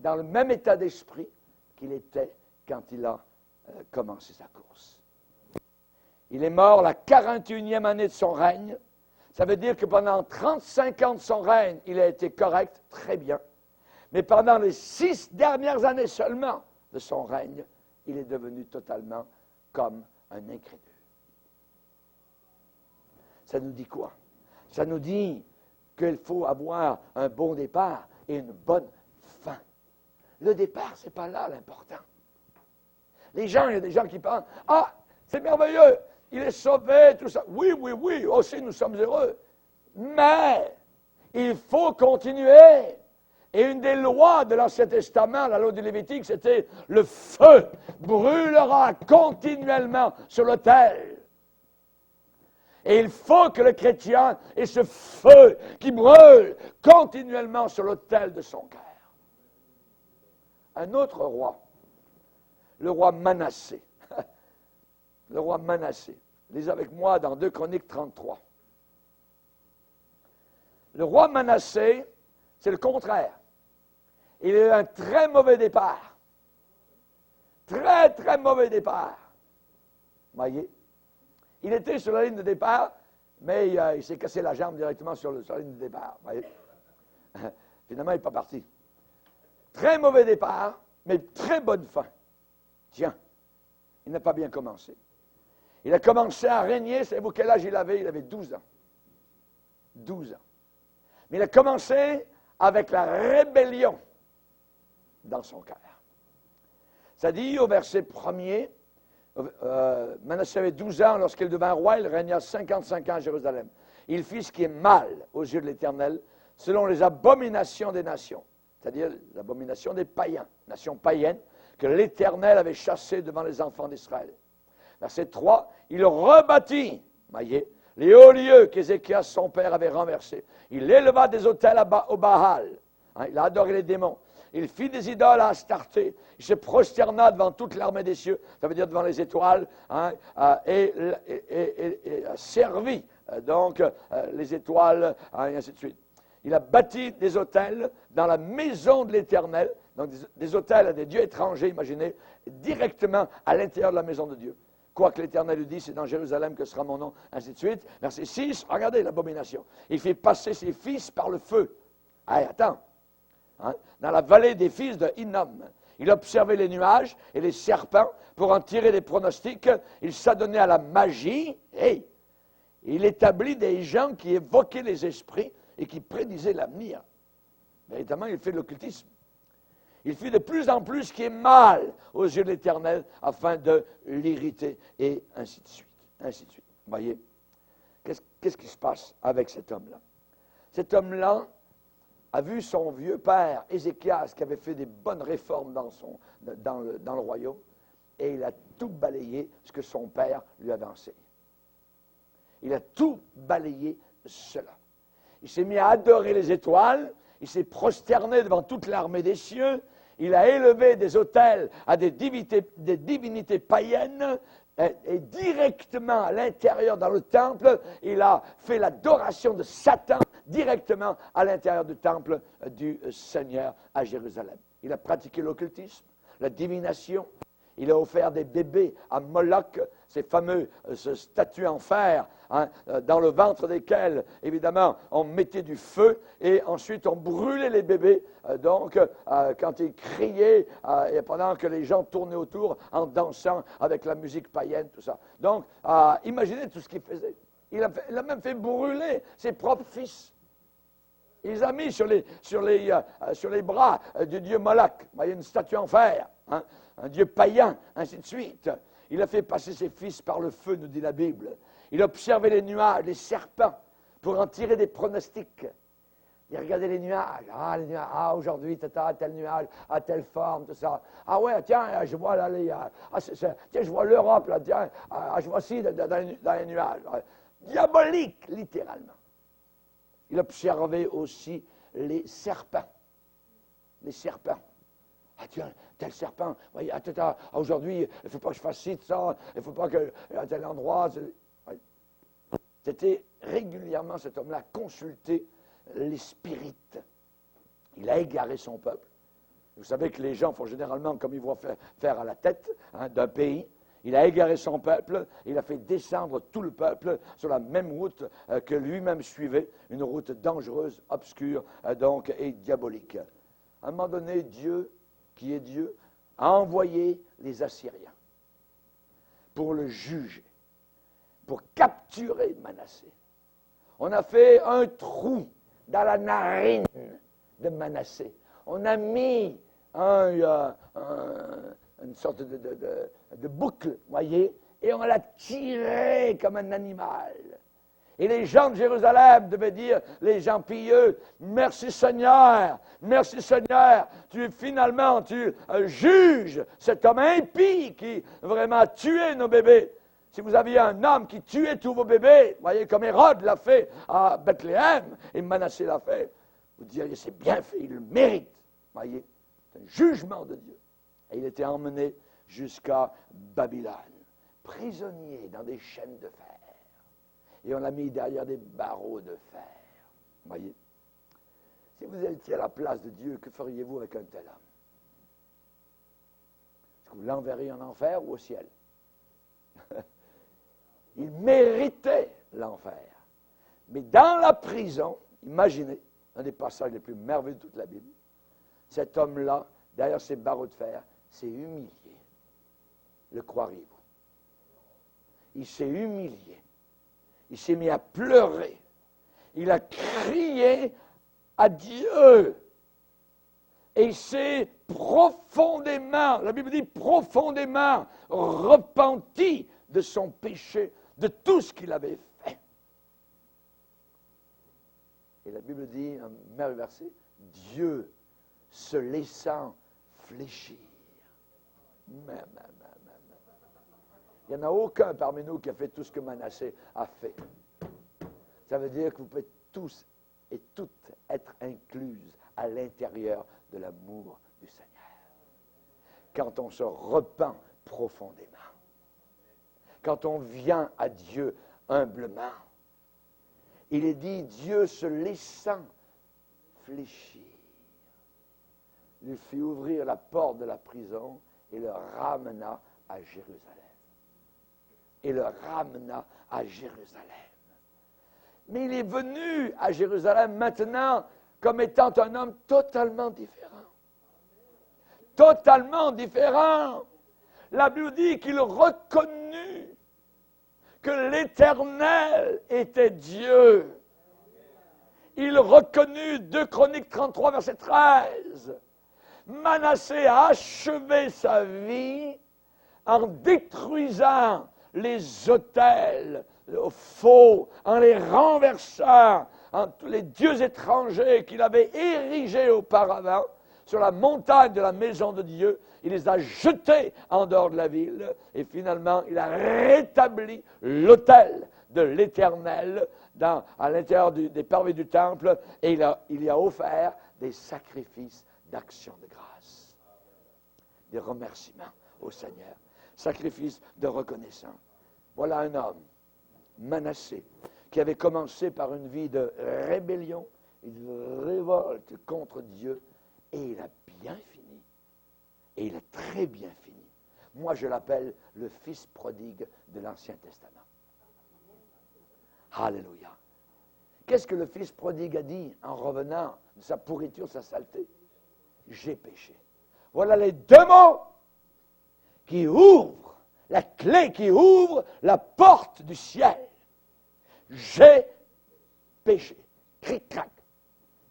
dans le même état d'esprit qu'il était quand il a commencé sa course. Il est mort la 41e année de son règne. Ça veut dire que pendant 35 ans de son règne, il a été correct, très bien. Mais pendant les 6 dernières années seulement de son règne, il est devenu totalement comme un incrédule. Ça nous dit quoi? Ça nous dit qu'il faut avoir un bon départ et une bonne fin. Le départ, ce n'est pas là l'important. Il y a des gens qui pensent, « Ah, c'est merveilleux, il est sauvé, tout ça. » Oui, oui, oui, aussi nous sommes heureux. Mais il faut continuer. Et une des lois de l'Ancien Testament, la loi du Lévitique, c'était le feu brûlera continuellement sur l'autel. Et il faut que le chrétien ait ce feu qui brûle continuellement sur l'autel de son cœur. Un autre roi, le roi Manassé. Le roi Manassé. Lisez avec moi dans 2 Chroniques 33. Le roi Manassé, c'est le contraire. Il a eu un très mauvais départ. Très, très mauvais départ. Voyez? Il était sur la ligne de départ, mais il s'est cassé la jambe directement sur la ligne de départ. Voyez? Finalement, il n'est pas parti. Très mauvais départ, mais très bonne fin. Tiens, il n'a pas bien commencé. Il a commencé à régner, savez-vous quel âge il avait? Il avait 12 ans. 12 ans. Mais il a commencé avec la rébellion dans son cœur. Ça dit au verset 1er, Manassé avait 12 ans lorsqu'il devint roi, il régna 55 ans à Jérusalem. Il fit ce qui est mal aux yeux de l'Éternel, selon les abominations des nations, c'est-à-dire les abominations des païens, nations païennes, que l'Éternel avait chassées devant les enfants d'Israël. Verset 3, il rebâtit, voyez, les hauts lieux qu'Ézéchias, son père, avait renversés. Il éleva des autels au Baal. Il a adoré les démons. Il fit des idoles à Astarté. Il se prosterna devant toute l'armée des cieux, ça veut dire devant les étoiles, et servi donc les étoiles, et ainsi de suite. Il a bâti des autels dans la maison de l'Éternel, donc des autels à des dieux étrangers, imaginez, directement à l'intérieur de la maison de Dieu. Quoi que l'Éternel lui dit, c'est dans Jérusalem que sera mon nom, ainsi de suite. Verset 6, regardez l'abomination. Il fait passer ses fils par le feu. Hey, attends. Dans la vallée des fils de Hinnom. Il observait les nuages et les serpents pour en tirer des pronostics. Il s'adonnait à la magie. Hey, il établit des gens qui évoquaient les esprits et qui prédisaient l'avenir. Véritablement, il fait de l'occultisme. Il fit de plus en plus ce qui est mal aux yeux de l'Éternel afin de l'irriter et ainsi de suite. Ainsi de suite. Vous voyez, qu'est-ce qui se passe avec cet homme-là? Cet homme-là a vu son vieux père, Ézéchias, qui avait fait des bonnes réformes dans le royaume, et il a tout balayé ce que son père lui avait enseigné. Il a tout balayé cela. Il s'est mis à adorer les étoiles, il s'est prosterné devant toute l'armée des cieux, il a élevé des autels à des divinités païennes, et directement à l'intérieur dans le temple, il a fait l'adoration de Satan directement à l'intérieur du temple du Seigneur à Jérusalem. Il a pratiqué l'occultisme, la divination. Il a offert des bébés à Moloch, ces fameux statues en fer, dans le ventre desquels, évidemment, on mettait du feu et ensuite on brûlait les bébés. Quand ils criaient et pendant que les gens tournaient autour en dansant avec la musique païenne, tout ça. Donc, imaginez tout ce qu'il faisait. Il a même fait brûler ses propres fils. Il les a mis sur les bras du dieu Moloch. Il y a une statue en fer, un dieu païen, ainsi de suite. Il a fait passer ses fils par le feu, nous dit la Bible. Il observait les nuages, les serpents, pour en tirer des pronostics. Il regardait les nuages. Les nuages. Aujourd'hui, tel nuage, à telle forme, tout ça. Ah ouais, tiens, je vois là, tiens, je vois l'Europe, là, tiens, je vois aussi dans les nuages. Diabolique, littéralement. Il observait aussi les serpents. Les serpents. Ah tiens, tel serpent, voyez, aujourd'hui, il ne faut pas que je fasse ci, ça, il ne faut pas que, à tel endroit. C'était régulièrement, cet homme-là, consulter les spirites. Il a égaré son peuple. Vous savez que les gens font généralement comme ils voient faire à la tête d'un pays. Il a égaré son peuple, il a fait descendre tout le peuple sur la même route que lui-même suivait, une route dangereuse, obscure donc et diabolique. À un moment donné, Dieu, qui est Dieu, a envoyé les Assyriens pour le juger, pour capturer Manassé. On a fait un trou dans la narine de Manassé. On a mis une sorte de boucle, voyez, et on l'a tiré comme un animal. Et les gens de Jérusalem devaient dire, les gens pieux, merci Seigneur, tu juges cet homme impie qui vraiment a tué nos bébés. Si vous aviez un homme qui tuait tous vos bébés, voyez, comme Hérode l'a fait à Bethléem, et Manassé l'a fait, vous diriez, c'est bien fait, il le mérite. Voyez, c'est un jugement de Dieu. Et il était emmené jusqu'à Babylone, prisonnier dans des chaînes de fer. Et on l'a mis derrière des barreaux de fer. Voyez, si vous étiez à la place de Dieu, que feriez-vous avec un tel homme? Est-ce que vous l'enverriez en enfer ou au ciel? Il méritait l'enfer. Mais dans la prison, imaginez, un des passages les plus merveilleux de toute la Bible, cet homme-là, derrière ses barreaux de fer, s'est humilié. Le croiriez-vous? Il s'est humilié. Il s'est mis à pleurer. Il a crié à Dieu. Et il s'est profondément, la Bible dit profondément, repenti de son péché, de tout ce qu'il avait fait. Et la Bible dit, un merveilleux verset, Dieu se laissant fléchir. Il n'y en a aucun parmi nous qui a fait tout ce que Manassé a fait. Ça veut dire que vous pouvez tous et toutes être incluses à l'intérieur de l'amour du Seigneur. Quand on se repent profondément. Quand on vient à Dieu humblement. Il est dit, Dieu se laissant fléchir. Il fit ouvrir la porte de la prison et le ramena à Jérusalem. Mais il est venu à Jérusalem maintenant comme étant un homme totalement différent. Totalement différent. La Bible dit qu'il reconnut que l'Éternel était Dieu. Il reconnut, 2 Chroniques 33, verset 13. Manassé a achevé sa vie en détruisant les autels faux, en les renversant, en tous les dieux étrangers qu'il avait érigés auparavant sur la montagne de la maison de Dieu. Il les a jetés en dehors de la ville et finalement il a rétabli l'autel de l'Éternel à l'intérieur des parvis du temple et il y a offert des sacrifices d'action de grâce, des remerciements au Seigneur, sacrifices de reconnaissance. Voilà un homme, Manassé, qui avait commencé par une vie de rébellion et de révolte contre Dieu, et il a bien fini. Et il a très bien fini. Moi, je l'appelle le fils prodigue de l'Ancien Testament. Alléluia. Qu'est-ce que le fils prodigue a dit en revenant de sa pourriture, de sa saleté? J'ai péché. Voilà les 2 mots qui ouvrent, la clé qui ouvre la porte du ciel. J'ai péché. Cric-crac.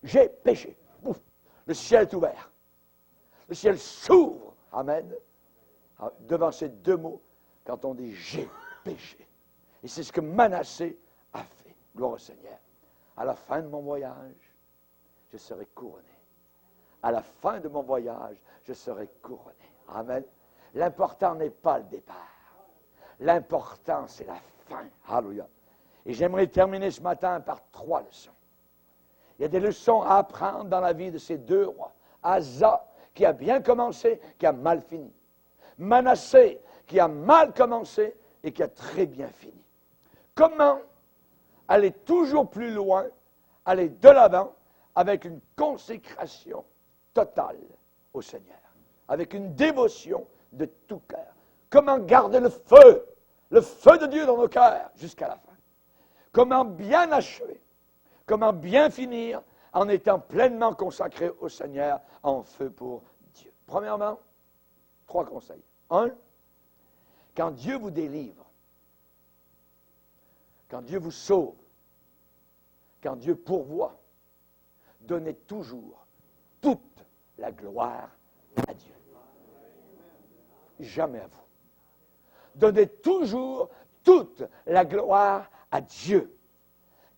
J'ai péché. Ouf. Le ciel est ouvert. Le ciel s'ouvre. Amen. Devant ces 2 mots, quand on dit j'ai péché. Et c'est ce que Manassé a fait. Gloire au Seigneur. À la fin de mon voyage, je serai couronné. À la fin de mon voyage, je serai couronné. Amen. L'important n'est pas le départ. L'important, c'est la fin. Alléluia. Et j'aimerais terminer ce matin par 3 leçons. Il y a des leçons à apprendre dans la vie de ces 2 rois. Asa, qui a bien commencé, qui a mal fini. Manassé, qui a mal commencé et qui a très bien fini. Comment aller toujours plus loin, aller de l'avant avec une consécration totale au Seigneur, avec une dévotion de tout cœur. Comment garder le feu de Dieu dans nos cœurs jusqu'à la fin. Comment bien achever, comment bien finir en étant pleinement consacré au Seigneur en feu pour Dieu. Premièrement, 3 conseils. 1, quand Dieu vous délivre, quand Dieu vous sauve, quand Dieu pourvoit, donnez toujours toute la gloire à Dieu. Jamais à vous. Donnez toujours toute la gloire à Dieu.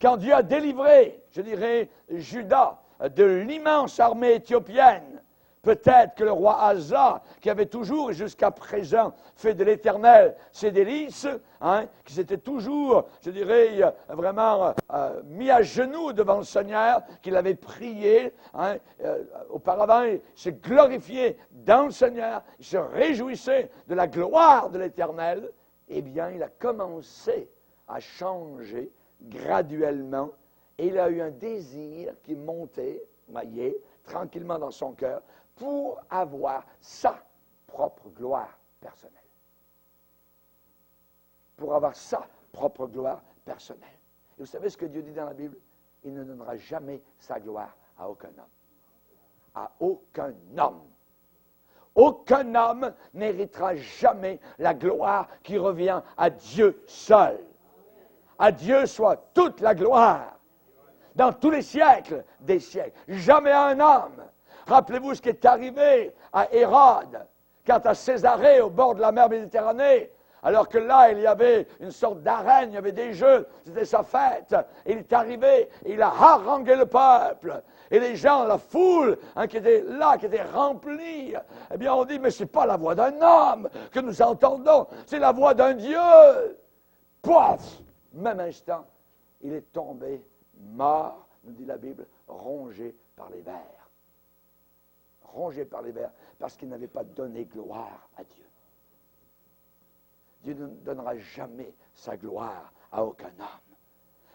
Quand Dieu a délivré, je dirais, Juda de l'immense armée éthiopienne, peut-être que le roi Asa, qui avait toujours et jusqu'à présent fait de l'Éternel ses délices, qui s'était toujours, je dirais, vraiment mis à genoux devant le Seigneur, qu'il avait prié, auparavant, il se glorifiait dans le Seigneur, il se réjouissait de la gloire de l'Éternel, eh bien, il a commencé à changer graduellement, et il a eu un désir qui montait, voyez, tranquillement dans son cœur, pour avoir sa propre gloire personnelle. Pour avoir sa propre gloire personnelle. Et vous savez ce que Dieu dit dans la Bible? Il ne donnera jamais sa gloire à aucun homme. À aucun homme. Aucun homme n'héritera jamais la gloire qui revient à Dieu seul. À Dieu soit toute la gloire. Dans tous les siècles des siècles. Jamais à un homme. Rappelez-vous ce qui est arrivé à Hérode, quand à Césarée, au bord de la mer Méditerranée, alors que là, il y avait une sorte d'arène, il y avait des jeux, c'était sa fête. Et il est arrivé, et il a harangué le peuple. Et les gens, la foule, qui était là, qui était remplie, eh bien, on dit, mais ce n'est pas la voix d'un homme que nous entendons, c'est la voix d'un Dieu. Pouf! Même instant, il est tombé, mort, nous dit la Bible, rongé par les vers. Rongé par les vers, parce qu'il n'avait pas donné gloire à Dieu. Dieu ne donnera jamais sa gloire à aucun homme.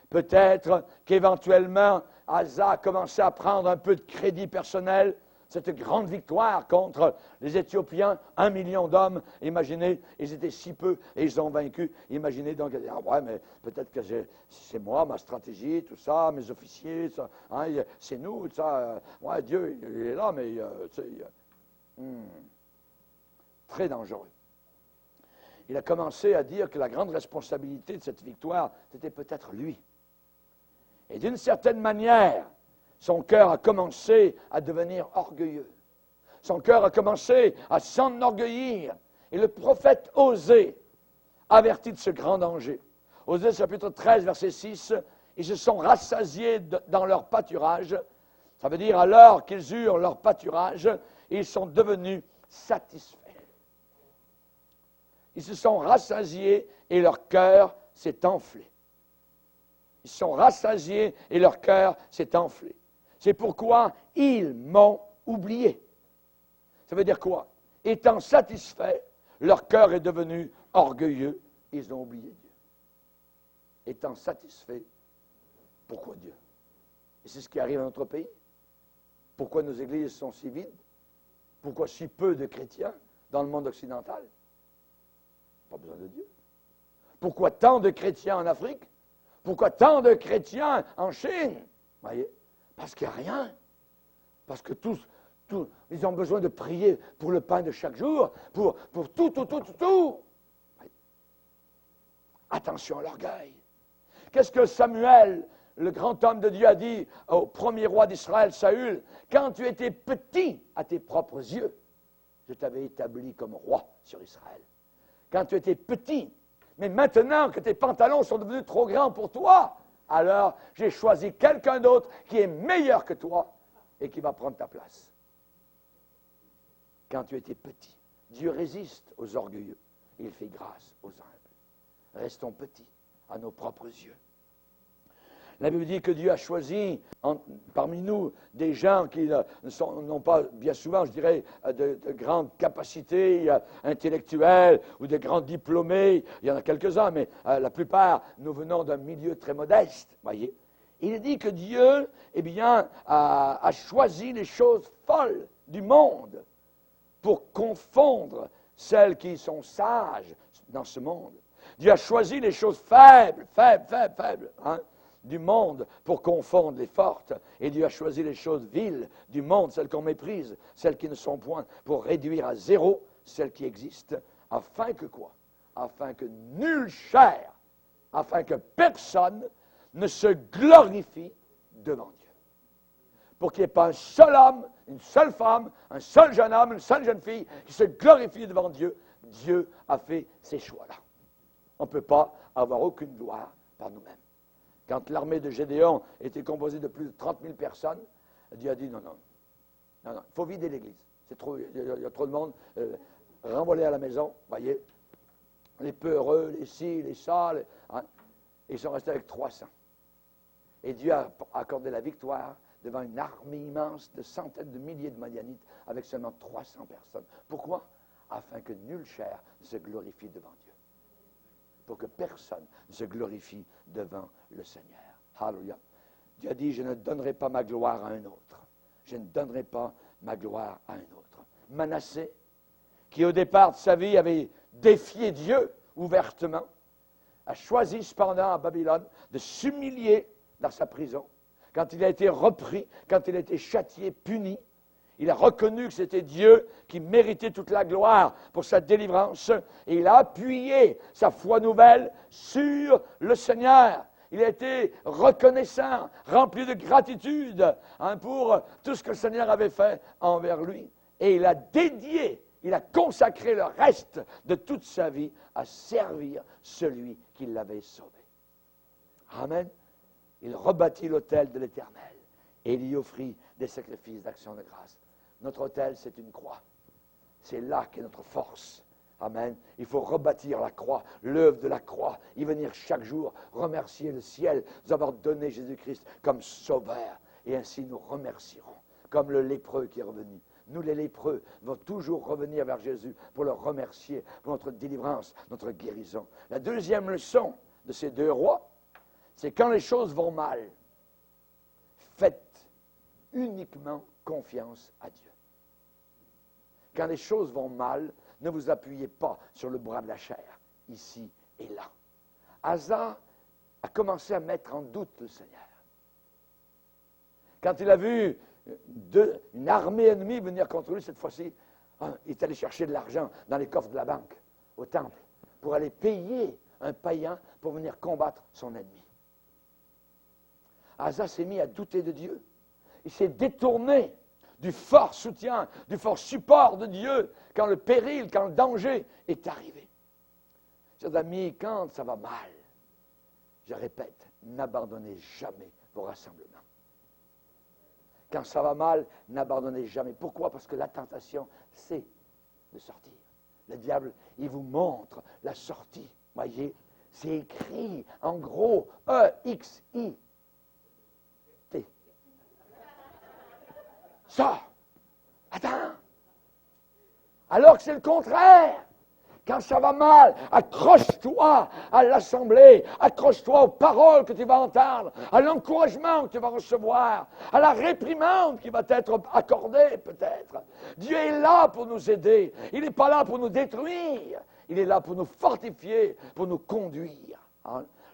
Peut-être qu'éventuellement, Asa a commencé à prendre un peu de crédit personnel. Cette grande victoire contre les Éthiopiens, 1 million d'hommes, imaginez, ils étaient si peu et ils ont vaincu. Imaginez donc, ouais, mais peut-être que c'est moi, ma stratégie, tout ça, mes officiers, ça, c'est nous, ça. Ouais, Dieu, il est là, mais très dangereux. Il a commencé à dire que la grande responsabilité de cette victoire, c'était peut-être lui. Et d'une certaine manière, son cœur a commencé à devenir orgueilleux. Son cœur a commencé à s'enorgueillir. Et le prophète Osée avertit de ce grand danger. Osée chapitre 13, verset 6, ils se sont rassasiés dans leur pâturage. Ça veut dire alors qu'ils eurent leur pâturage, ils sont devenus satisfaits. Ils se sont rassasiés et leur cœur s'est enflé. Ils se sont rassasiés et leur cœur s'est enflé. C'est pourquoi ils m'ont oublié. Ça veut dire quoi? Étant satisfaits, leur cœur est devenu orgueilleux, ils ont oublié Dieu. Étant satisfaits, pourquoi Dieu? Et c'est ce qui arrive à notre pays. Pourquoi nos églises sont si vides? Pourquoi si peu de chrétiens dans le monde occidental? Pas besoin de Dieu. Pourquoi tant de chrétiens en Afrique? Pourquoi tant de chrétiens en Chine? Voyez? Parce qu'il n'y a rien. Parce que tous, ils ont besoin de prier pour le pain de chaque jour, pour tout. Oui. Attention à l'orgueil. Qu'est-ce que Samuel, le grand homme de Dieu, a dit au premier roi d'Israël, Saül? Quand tu étais petit à tes propres yeux, je t'avais établi comme roi sur Israël. Quand tu étais petit, mais maintenant que tes pantalons sont devenus trop grands pour toi, alors j'ai choisi quelqu'un d'autre qui est meilleur que toi et qui va prendre ta place. Quand tu étais petit, Dieu résiste aux orgueilleux, il fait grâce aux humbles. Restons petits à nos propres yeux. La Bible dit que Dieu a choisi parmi nous des gens qui n'ont pas, bien souvent, je dirais, de grandes capacités intellectuelles ou de grands diplômés. Il y en a quelques-uns, mais la plupart, nous venons d'un milieu très modeste, voyez. Il dit que Dieu, a choisi les choses folles du monde pour confondre celles qui sont sages dans ce monde. Dieu a choisi les choses faibles du monde pour confondre les fortes. Et Dieu a choisi les choses viles du monde, celles qu'on méprise, celles qui ne sont point, pour réduire à zéro celles qui existent, afin que quoi? Afin que nulle chair, afin que personne ne se glorifie devant Dieu. Pour qu'il n'y ait pas un seul homme, une seule femme, un seul jeune homme, une seule jeune fille qui se glorifie devant Dieu. Dieu a fait ces choix-là. On ne peut pas avoir aucune gloire par nous-mêmes. Quand l'armée de Gédéon était composée de plus de 30 000 personnes, Dieu a dit non, il faut vider l'église. C'est trop, il y a trop de monde. Renvoyer à la maison, voyez, les peureux, les ci, les ça, ils sont restés avec 300. Et Dieu a accordé la victoire devant une armée immense de centaines de milliers de Madianites avec seulement 300 personnes. Pourquoi? Afin que nulle chair ne se glorifie devant Dieu. Pour que personne ne se glorifie devant le Seigneur. Alléluia. Dieu a dit, je ne donnerai pas ma gloire à un autre. Je ne donnerai pas ma gloire à un autre. Manassé, qui au départ de sa vie avait défié Dieu ouvertement, a choisi cependant à Babylone de s'humilier dans sa prison. Quand il a été repris, quand il a été châtié, puni, il a reconnu que c'était Dieu qui méritait toute la gloire pour sa délivrance et il a appuyé sa foi nouvelle sur le Seigneur. Il a été reconnaissant, rempli de gratitude pour tout ce que le Seigneur avait fait envers lui. Et il a dédié, il a consacré le reste de toute sa vie à servir celui qui l'avait sauvé. Amen. Il rebâtit l'autel de l'Éternel et il y offrit des sacrifices d'action de grâce. Notre autel, c'est une croix. C'est là qu'est notre force. Amen. Il faut rebâtir la croix, l'œuvre de la croix, y venir chaque jour, remercier le ciel, nous avoir donné Jésus-Christ comme sauveur. Et ainsi nous remercierons, comme le lépreux qui est revenu. Nous, les lépreux, devons toujours revenir vers Jésus pour le remercier pour notre délivrance, notre guérison. La deuxième leçon de ces deux rois, c'est quand les choses vont mal, faites uniquement confiance à Dieu. Quand les choses vont mal, ne vous appuyez pas sur le bras de la chair, ici et là. Asa a commencé à mettre en doute le Seigneur. Quand il a vu une armée ennemie venir contre lui, cette fois-ci, il est allé chercher de l'argent dans les coffres de la banque, au temple, pour aller payer un païen pour venir combattre son ennemi. Asa s'est mis à douter de Dieu. Il s'est détourné du fort soutien, du fort support de Dieu quand le péril, quand le danger est arrivé. Chers amis, quand ça va mal, je répète, n'abandonnez jamais vos rassemblements. Quand ça va mal, n'abandonnez jamais. Pourquoi? Parce que la tentation, c'est de sortir. Le diable, il vous montre la sortie. Voyez, c'est écrit en gros E-X-I. Ça, attends. Alors que c'est le contraire. Quand ça va mal, accroche-toi à l'assemblée, accroche-toi aux paroles que tu vas entendre, à l'encouragement que tu vas recevoir, à la réprimande qui va t'être accordée peut-être. Dieu est là pour nous aider. Il n'est pas là pour nous détruire. Il est là pour nous fortifier, pour nous conduire.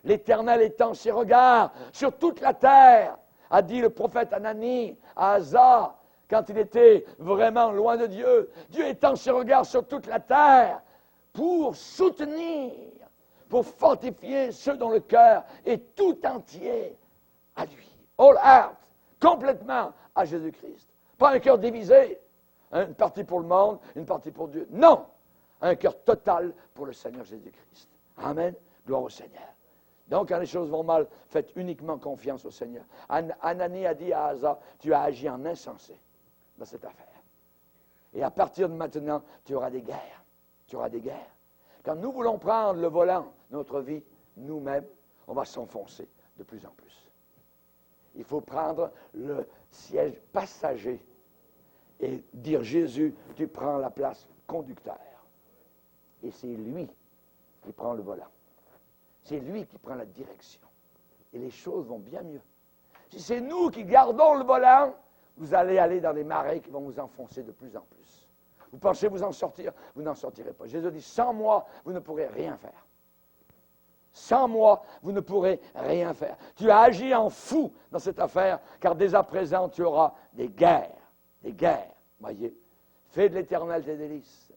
L'Éternel étend ses regards sur toute la terre, a dit le prophète Anani à Asa, quand il était vraiment loin de Dieu. Dieu étend ses regards sur toute la terre pour soutenir, pour fortifier ceux dont le cœur est tout entier à lui. All heart, complètement à Jésus-Christ. Pas un cœur divisé, une partie pour le monde, une partie pour Dieu. Non, un cœur total pour le Seigneur Jésus-Christ. Amen, gloire au Seigneur. Donc, quand les choses vont mal, faites uniquement confiance au Seigneur. Anani a dit à Asa, tu as agi en insensé dans cette affaire. Et à partir de maintenant, tu auras des guerres. Tu auras des guerres. Quand nous voulons prendre le volant de notre vie, nous-mêmes, on va s'enfoncer de plus en plus. Il faut prendre le siège passager et dire, Jésus, tu prends la place conducteur. Et c'est lui qui prend le volant. C'est lui qui prend la direction. Et les choses vont bien mieux. Si c'est nous qui gardons le volant, vous allez aller dans des marais qui vont vous enfoncer de plus en plus. Vous pensez vous en sortir, vous n'en sortirez pas. Jésus dit, sans moi, vous ne pourrez rien faire. Sans moi, vous ne pourrez rien faire. Tu as agi en fou dans cette affaire, car dès à présent, tu auras des guerres. Des guerres, voyez. Fais de l'Éternel tes délices,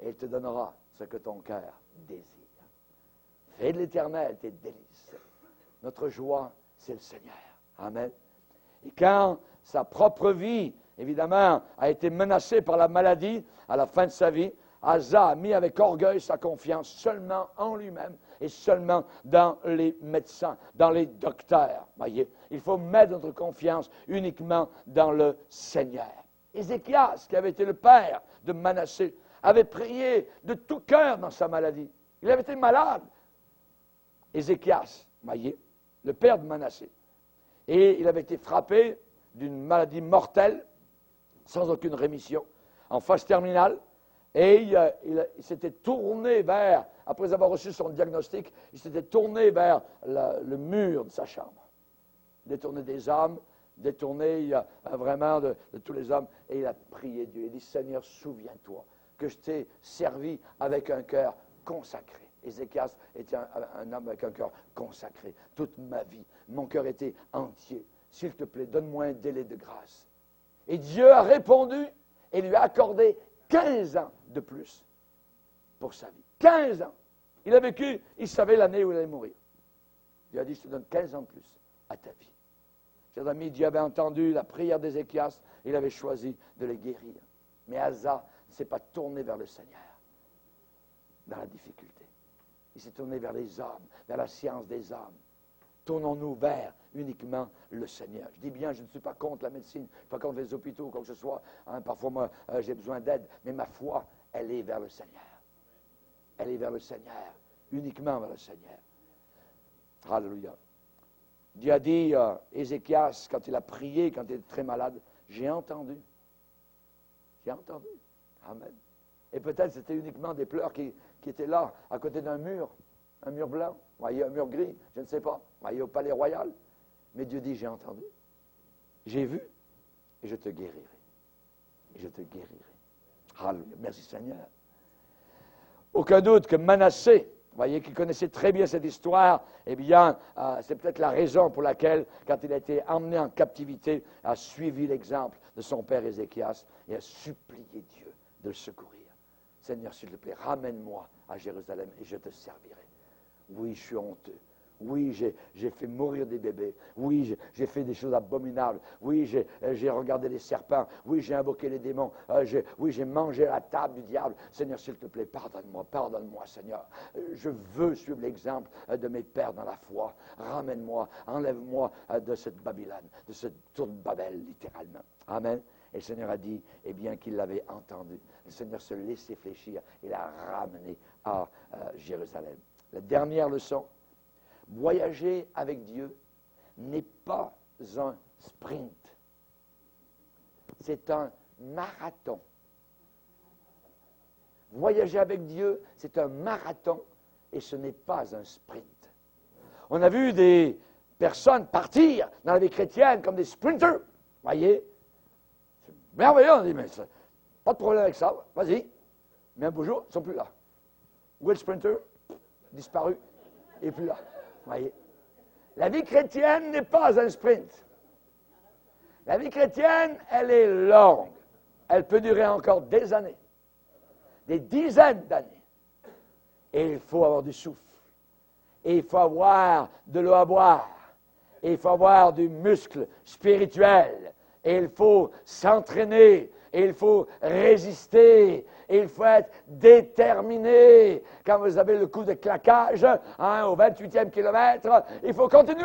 et il te donnera ce que ton cœur désire. Fais de l'Éternel tes délices. Notre joie, c'est le Seigneur. Amen. Et quand sa propre vie, évidemment, a été menacée par la maladie à la fin de sa vie, Asa a mis avec orgueil sa confiance seulement en lui-même et seulement dans les médecins, dans les docteurs. Voyez, il faut mettre notre confiance uniquement dans le Seigneur. Ézéchias, qui avait été le père de Manassé, avait prié de tout cœur dans sa maladie. Il avait été malade. Ézéchias, voyez, le père de Manassé. Et il avait été frappé d'une maladie mortelle, sans aucune rémission, en phase terminale. Et il s'était tourné vers, après avoir reçu son diagnostic, il s'était tourné vers le mur de sa chambre. Détourné des hommes, détourné vraiment de tous les hommes. Et il a prié Dieu. Il dit, Seigneur, souviens-toi que je t'ai servi avec un cœur consacré. Ézéchias était un homme avec un cœur consacré. Toute ma vie, mon cœur était entier. S'il te plaît, donne-moi un délai de grâce. Et Dieu a répondu et lui a accordé 15 ans de plus pour sa vie. 15 ans. Il a vécu, il savait l'année où il allait mourir. Dieu a dit, je te donne 15 ans de plus à ta vie. Chers amis, Dieu avait entendu la prière d'Ézéchias, il avait choisi de les guérir. Mais Asa ne s'est pas tourné vers le Seigneur dans la difficulté. Il s'est tourné vers les hommes, vers la science des hommes. Tournons-nous vers uniquement le Seigneur. Je dis bien, je ne suis pas contre la médecine, je ne suis pas contre les hôpitaux ou quoi que ce soit. Parfois, moi, j'ai besoin d'aide, mais ma foi, elle est vers le Seigneur. Elle est vers le Seigneur, uniquement vers le Seigneur. Alléluia. Dieu a dit, Ézéchias, quand il a prié, quand il était très malade, j'ai entendu. J'ai entendu. Amen. Et peut-être c'était uniquement des pleurs qui étaient là, à côté d'un mur blanc, voyez, un mur gris, je ne sais pas, voyez, au palais royal. Mais Dieu dit, j'ai entendu, j'ai vu, et je te guérirai. Et je te guérirai. Alléluia. Merci Seigneur. Aucun doute que Manassé, voyez, qui connaissait très bien cette histoire, eh bien, c'est peut-être la raison pour laquelle, quand il a été emmené en captivité, a suivi l'exemple de son père Ézéchias et a supplié Dieu de le secourir. Seigneur, s'il te plaît, ramène-moi à Jérusalem et je te servirai. Oui, je suis honteux. Oui, j'ai fait mourir des bébés. Oui, j'ai fait des choses abominables. Oui, j'ai regardé les serpents. Oui, j'ai invoqué les démons. Oui, j'ai mangé à la table du diable. Seigneur, s'il te plaît, pardonne-moi, Seigneur. Je veux suivre l'exemple de mes pères dans la foi. Ramène-moi, enlève-moi de cette Babylone, de cette tour de Babel, littéralement. Amen. Et le Seigneur a dit, eh bien, qu'il l'avait entendu. Le Seigneur se laissait fléchir et l'a ramené à Jérusalem. La dernière leçon, voyager avec Dieu n'est pas un sprint. C'est un marathon. Voyager avec Dieu, c'est un marathon et ce n'est pas un sprint. On a vu des personnes partir dans la vie chrétienne comme des sprinters. Voyez? C'est merveilleux. On dit, mais ça, pas de problème avec ça. Vas-y. Mais un beau jour, ils ne sont plus là. Où est le sprinter? Disparu. Et plus là. Voyez. La vie chrétienne n'est pas un sprint. La vie chrétienne, elle est longue. Elle peut durer encore des années. Des dizaines d'années. Et il faut avoir du souffle. Et il faut avoir de l'eau à boire. Et il faut avoir du muscle spirituel. Et il faut s'entraîner. Et il faut résister. Et il faut être déterminé. Quand vous avez le coup de claquage, au 28e kilomètre, il faut continuer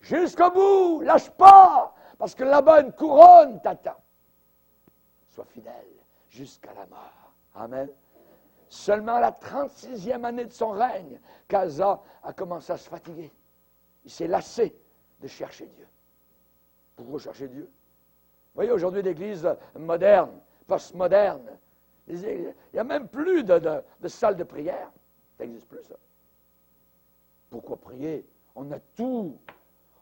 jusqu'au bout. Lâche pas, parce que là-bas, une couronne t'attend. Sois fidèle jusqu'à la mort. Amen. Seulement à la 36e année de son règne, qu'Asa a commencé à se fatiguer. Il s'est lassé de chercher Dieu. Pourquoi chercher Dieu? Vous voyez, aujourd'hui, l'Église moderne, postmoderne, il n'y a même plus de salle de prière. Ça n'existe plus, ça. Pourquoi prier? On a tout.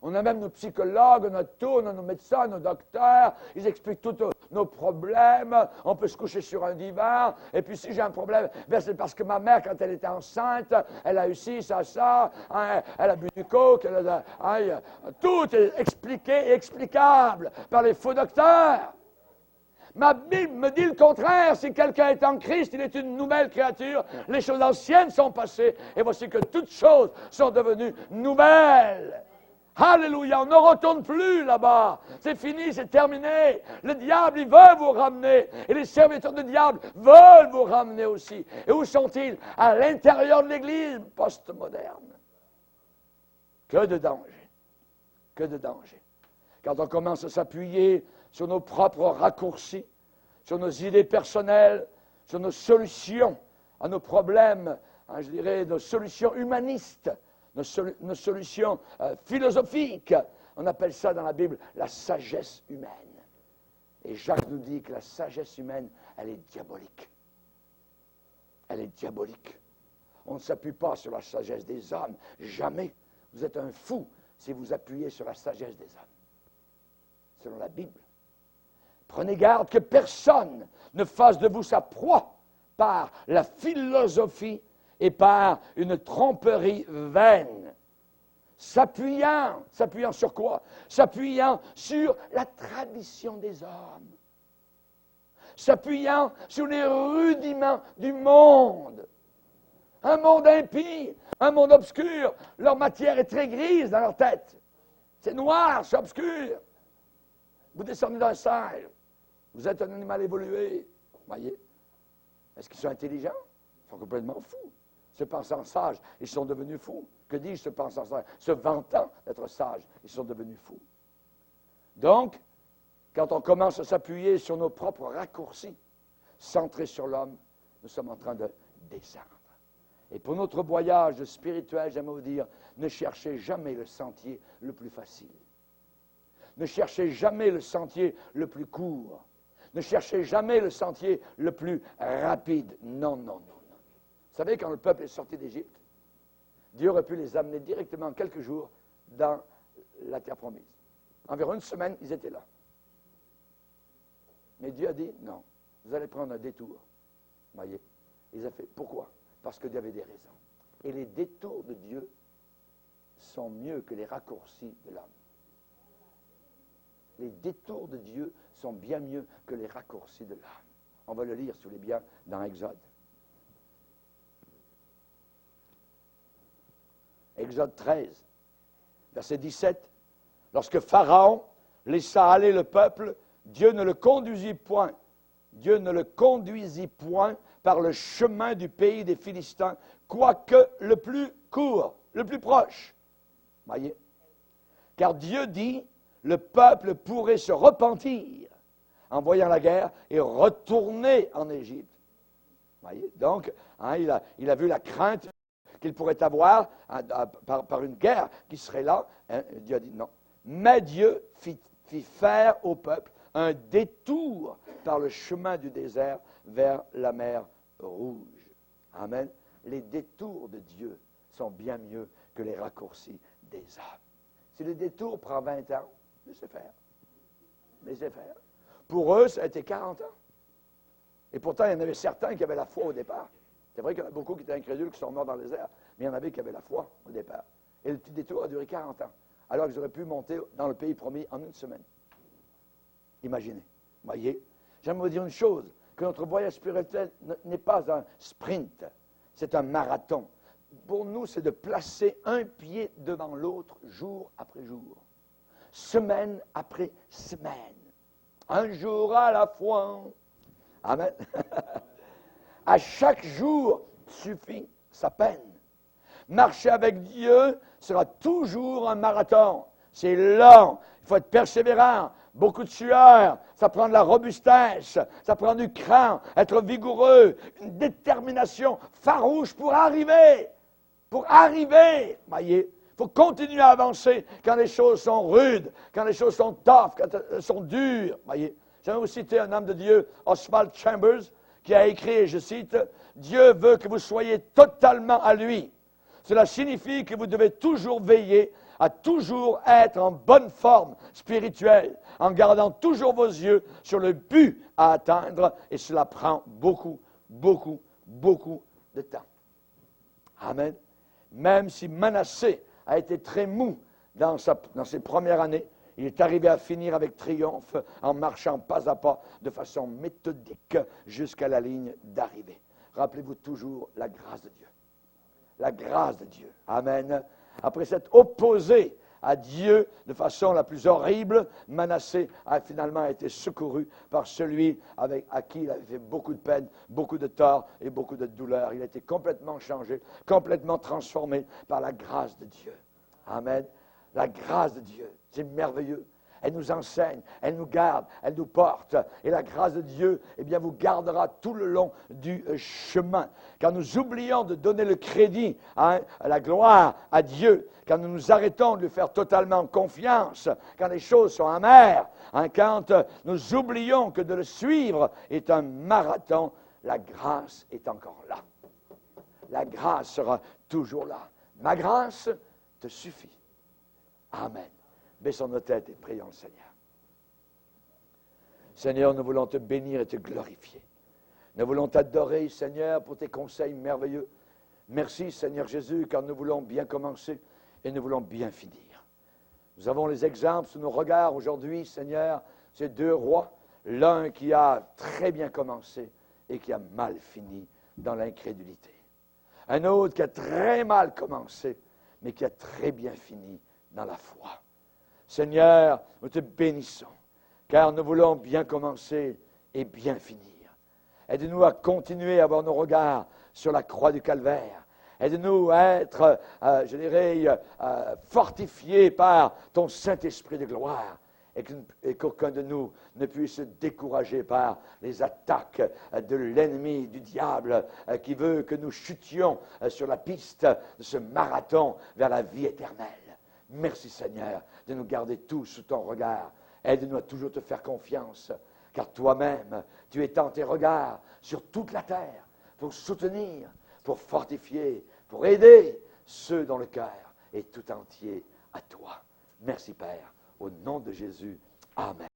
On a même nos psychologues, on a tout, on a nos médecins, nos docteurs, ils expliquent tous nos problèmes. On peut se coucher sur un divan. Et puis si j'ai un problème, ben c'est parce que ma mère, quand elle était enceinte, elle a eu ci, ça, hein, elle a bu du coke, tout est expliqué et explicable par les faux docteurs. Ma Bible me dit le contraire. Si quelqu'un est en Christ, il est une nouvelle créature. Les choses anciennes sont passées. Et voici que toutes choses sont devenues nouvelles. Alléluia, on ne retourne plus là-bas. C'est fini, c'est terminé. Le diable, il veut vous ramener. Et les serviteurs du diable veulent vous ramener aussi. Et où sont-ils? À l'intérieur de l'Église postmoderne. Que de danger. Que de danger. Quand on commence à s'appuyer sur nos propres raccourcis, sur nos idées personnelles, sur nos solutions à nos problèmes, hein, je dirais nos solutions humanistes, nos solutions philosophiques. On appelle ça dans la Bible la sagesse humaine. Et Jacques nous dit que la sagesse humaine, elle est diabolique. Elle est diabolique. On ne s'appuie pas sur la sagesse des hommes. Jamais. Vous êtes un fou si vous appuyez sur la sagesse des hommes. Selon la Bible. Prenez garde que personne ne fasse de vous sa proie par la philosophie et par une tromperie vaine. S'appuyant sur quoi? S'appuyant sur la tradition des hommes. S'appuyant sur les rudiments du monde. Un monde impie, un monde obscur. Leur matière est très grise dans leur tête. C'est noir, c'est obscur. Vous descendez d'un cerf. Vous êtes un animal évolué. Voyez? Est-ce qu'ils sont intelligents? Ils sont complètement fous. Se pensant sages, ils sont devenus fous. Que dis-je, se pensant sages? Se vantant d'être sages, ils sont devenus fous. Donc, quand on commence à s'appuyer sur nos propres raccourcis, centrés sur l'homme, nous sommes en train de descendre. Et pour notre voyage spirituel, j'aimerais vous dire, ne cherchez jamais le sentier le plus facile. Ne cherchez jamais le sentier le plus court. Ne cherchez jamais le sentier le plus rapide. Non, non, non, non. Vous savez, quand le peuple est sorti d'Égypte, Dieu aurait pu les amener directement quelques jours dans la terre promise. Environ une semaine, ils étaient là. Mais Dieu a dit, non, vous allez prendre un détour. Voyez, ils ont fait, pourquoi? Parce que Dieu avait des raisons. Et les détours de Dieu sont mieux que les raccourcis de l'homme. Les détours de Dieu sont bien mieux que les raccourcis de l'homme. On va le lire, si vous voulez bien, dans Exode. Exode 13, verset 17. Lorsque Pharaon laissa aller le peuple, Dieu ne le conduisit point. Dieu ne le conduisit point par le chemin du pays des Philistins, quoique le plus court, le plus proche. Voyez? Car Dieu dit, le peuple pourrait se repentir en voyant la guerre et retourner en Égypte. Voyez? Donc, hein, il a vu la crainte qu'il pourrait avoir par une guerre qui serait là. Hein, Dieu a dit non. Mais Dieu fit faire au peuple un détour par le chemin du désert vers la mer Rouge. Amen. Les détours de Dieu sont bien mieux que les raccourcis des hommes. Si le détour prend 20 ans, laissez faire. Laissez faire. Pour eux, ça a été 40 ans. Et pourtant, il y en avait certains qui avaient la foi au départ. C'est vrai qu'il y en a beaucoup qui étaient incrédules, qui sont morts dans les airs, mais il y en avait qui avaient la foi au départ. Et le petit détour a duré 40 ans, alors qu'ils auraient pu monter dans le pays promis en une semaine. Imaginez. Voyez, j'aimerais vous dire une chose, que notre voyage spirituel n'est pas un sprint, c'est un marathon. Pour nous, c'est de placer un pied devant l'autre, jour après jour, semaine après semaine, un jour à la fois. Amen. À chaque jour suffit sa peine. Marcher avec Dieu sera toujours un marathon. C'est lent, il faut être persévérant, beaucoup de sueur, ça prend de la robustesse, ça prend du cran, être vigoureux, une détermination farouche pour arriver. Pour arriver, voyez, il faut continuer à avancer quand les choses sont rudes, quand les choses sont tough, quand elles sont dures, voyez. J'aimerais vous citer un homme de Dieu, Oswald Chambers, qui a écrit, et je cite, « Dieu veut que vous soyez totalement à lui. Cela signifie que vous devez toujours veiller à toujours être en bonne forme spirituelle, en gardant toujours vos yeux sur le but à atteindre, et cela prend beaucoup, beaucoup, beaucoup de temps. Amen. Même si Manassé a été très mou dans ses premières années, il est arrivé à finir avec triomphe en marchant pas à pas de façon méthodique jusqu'à la ligne d'arrivée. Rappelez-vous toujours la grâce de Dieu. La grâce de Dieu. Amen. Après s'être opposé à Dieu de façon la plus horrible, Manassé a finalement été secouru par celui à qui il avait fait beaucoup de peine, beaucoup de tort et beaucoup de douleur. Il a été complètement changé, complètement transformé par la grâce de Dieu. Amen. La grâce de Dieu, c'est merveilleux. Elle nous enseigne, elle nous garde, elle nous porte. Et la grâce de Dieu, eh bien, vous gardera tout le long du chemin. Quand nous oublions de donner le crédit à la gloire à Dieu, quand nous nous arrêtons de lui faire totalement confiance, quand les choses sont amères, quand nous oublions que de le suivre est un marathon, la grâce est encore là. La grâce sera toujours là. Ma grâce te suffit. Amen. Baissons nos têtes et prions le Seigneur. Seigneur, nous voulons te bénir et te glorifier. Nous voulons t'adorer, Seigneur, pour tes conseils merveilleux. Merci, Seigneur Jésus, car nous voulons bien commencer et nous voulons bien finir. Nous avons les exemples sous nos regards aujourd'hui, Seigneur, ces deux rois, l'un qui a très bien commencé et qui a mal fini dans l'incrédulité. Un autre qui a très mal commencé, mais qui a très bien fini dans la foi. Seigneur, nous te bénissons, car nous voulons bien commencer et bien finir. Aide-nous à continuer à avoir nos regards sur la croix du Calvaire. Aide-nous à être, fortifiés par ton Saint-Esprit de gloire et qu'aucun de nous ne puisse se décourager par les attaques de l'ennemi, du diable, qui veut que nous chutions sur la piste de ce marathon vers la vie éternelle. Merci Seigneur de nous garder tous sous ton regard. Aide-nous à toujours te faire confiance, car toi-même, tu étends tes regards sur toute la terre pour soutenir, pour fortifier, pour aider ceux dont le cœur est tout entier à toi. Merci Père, au nom de Jésus. Amen.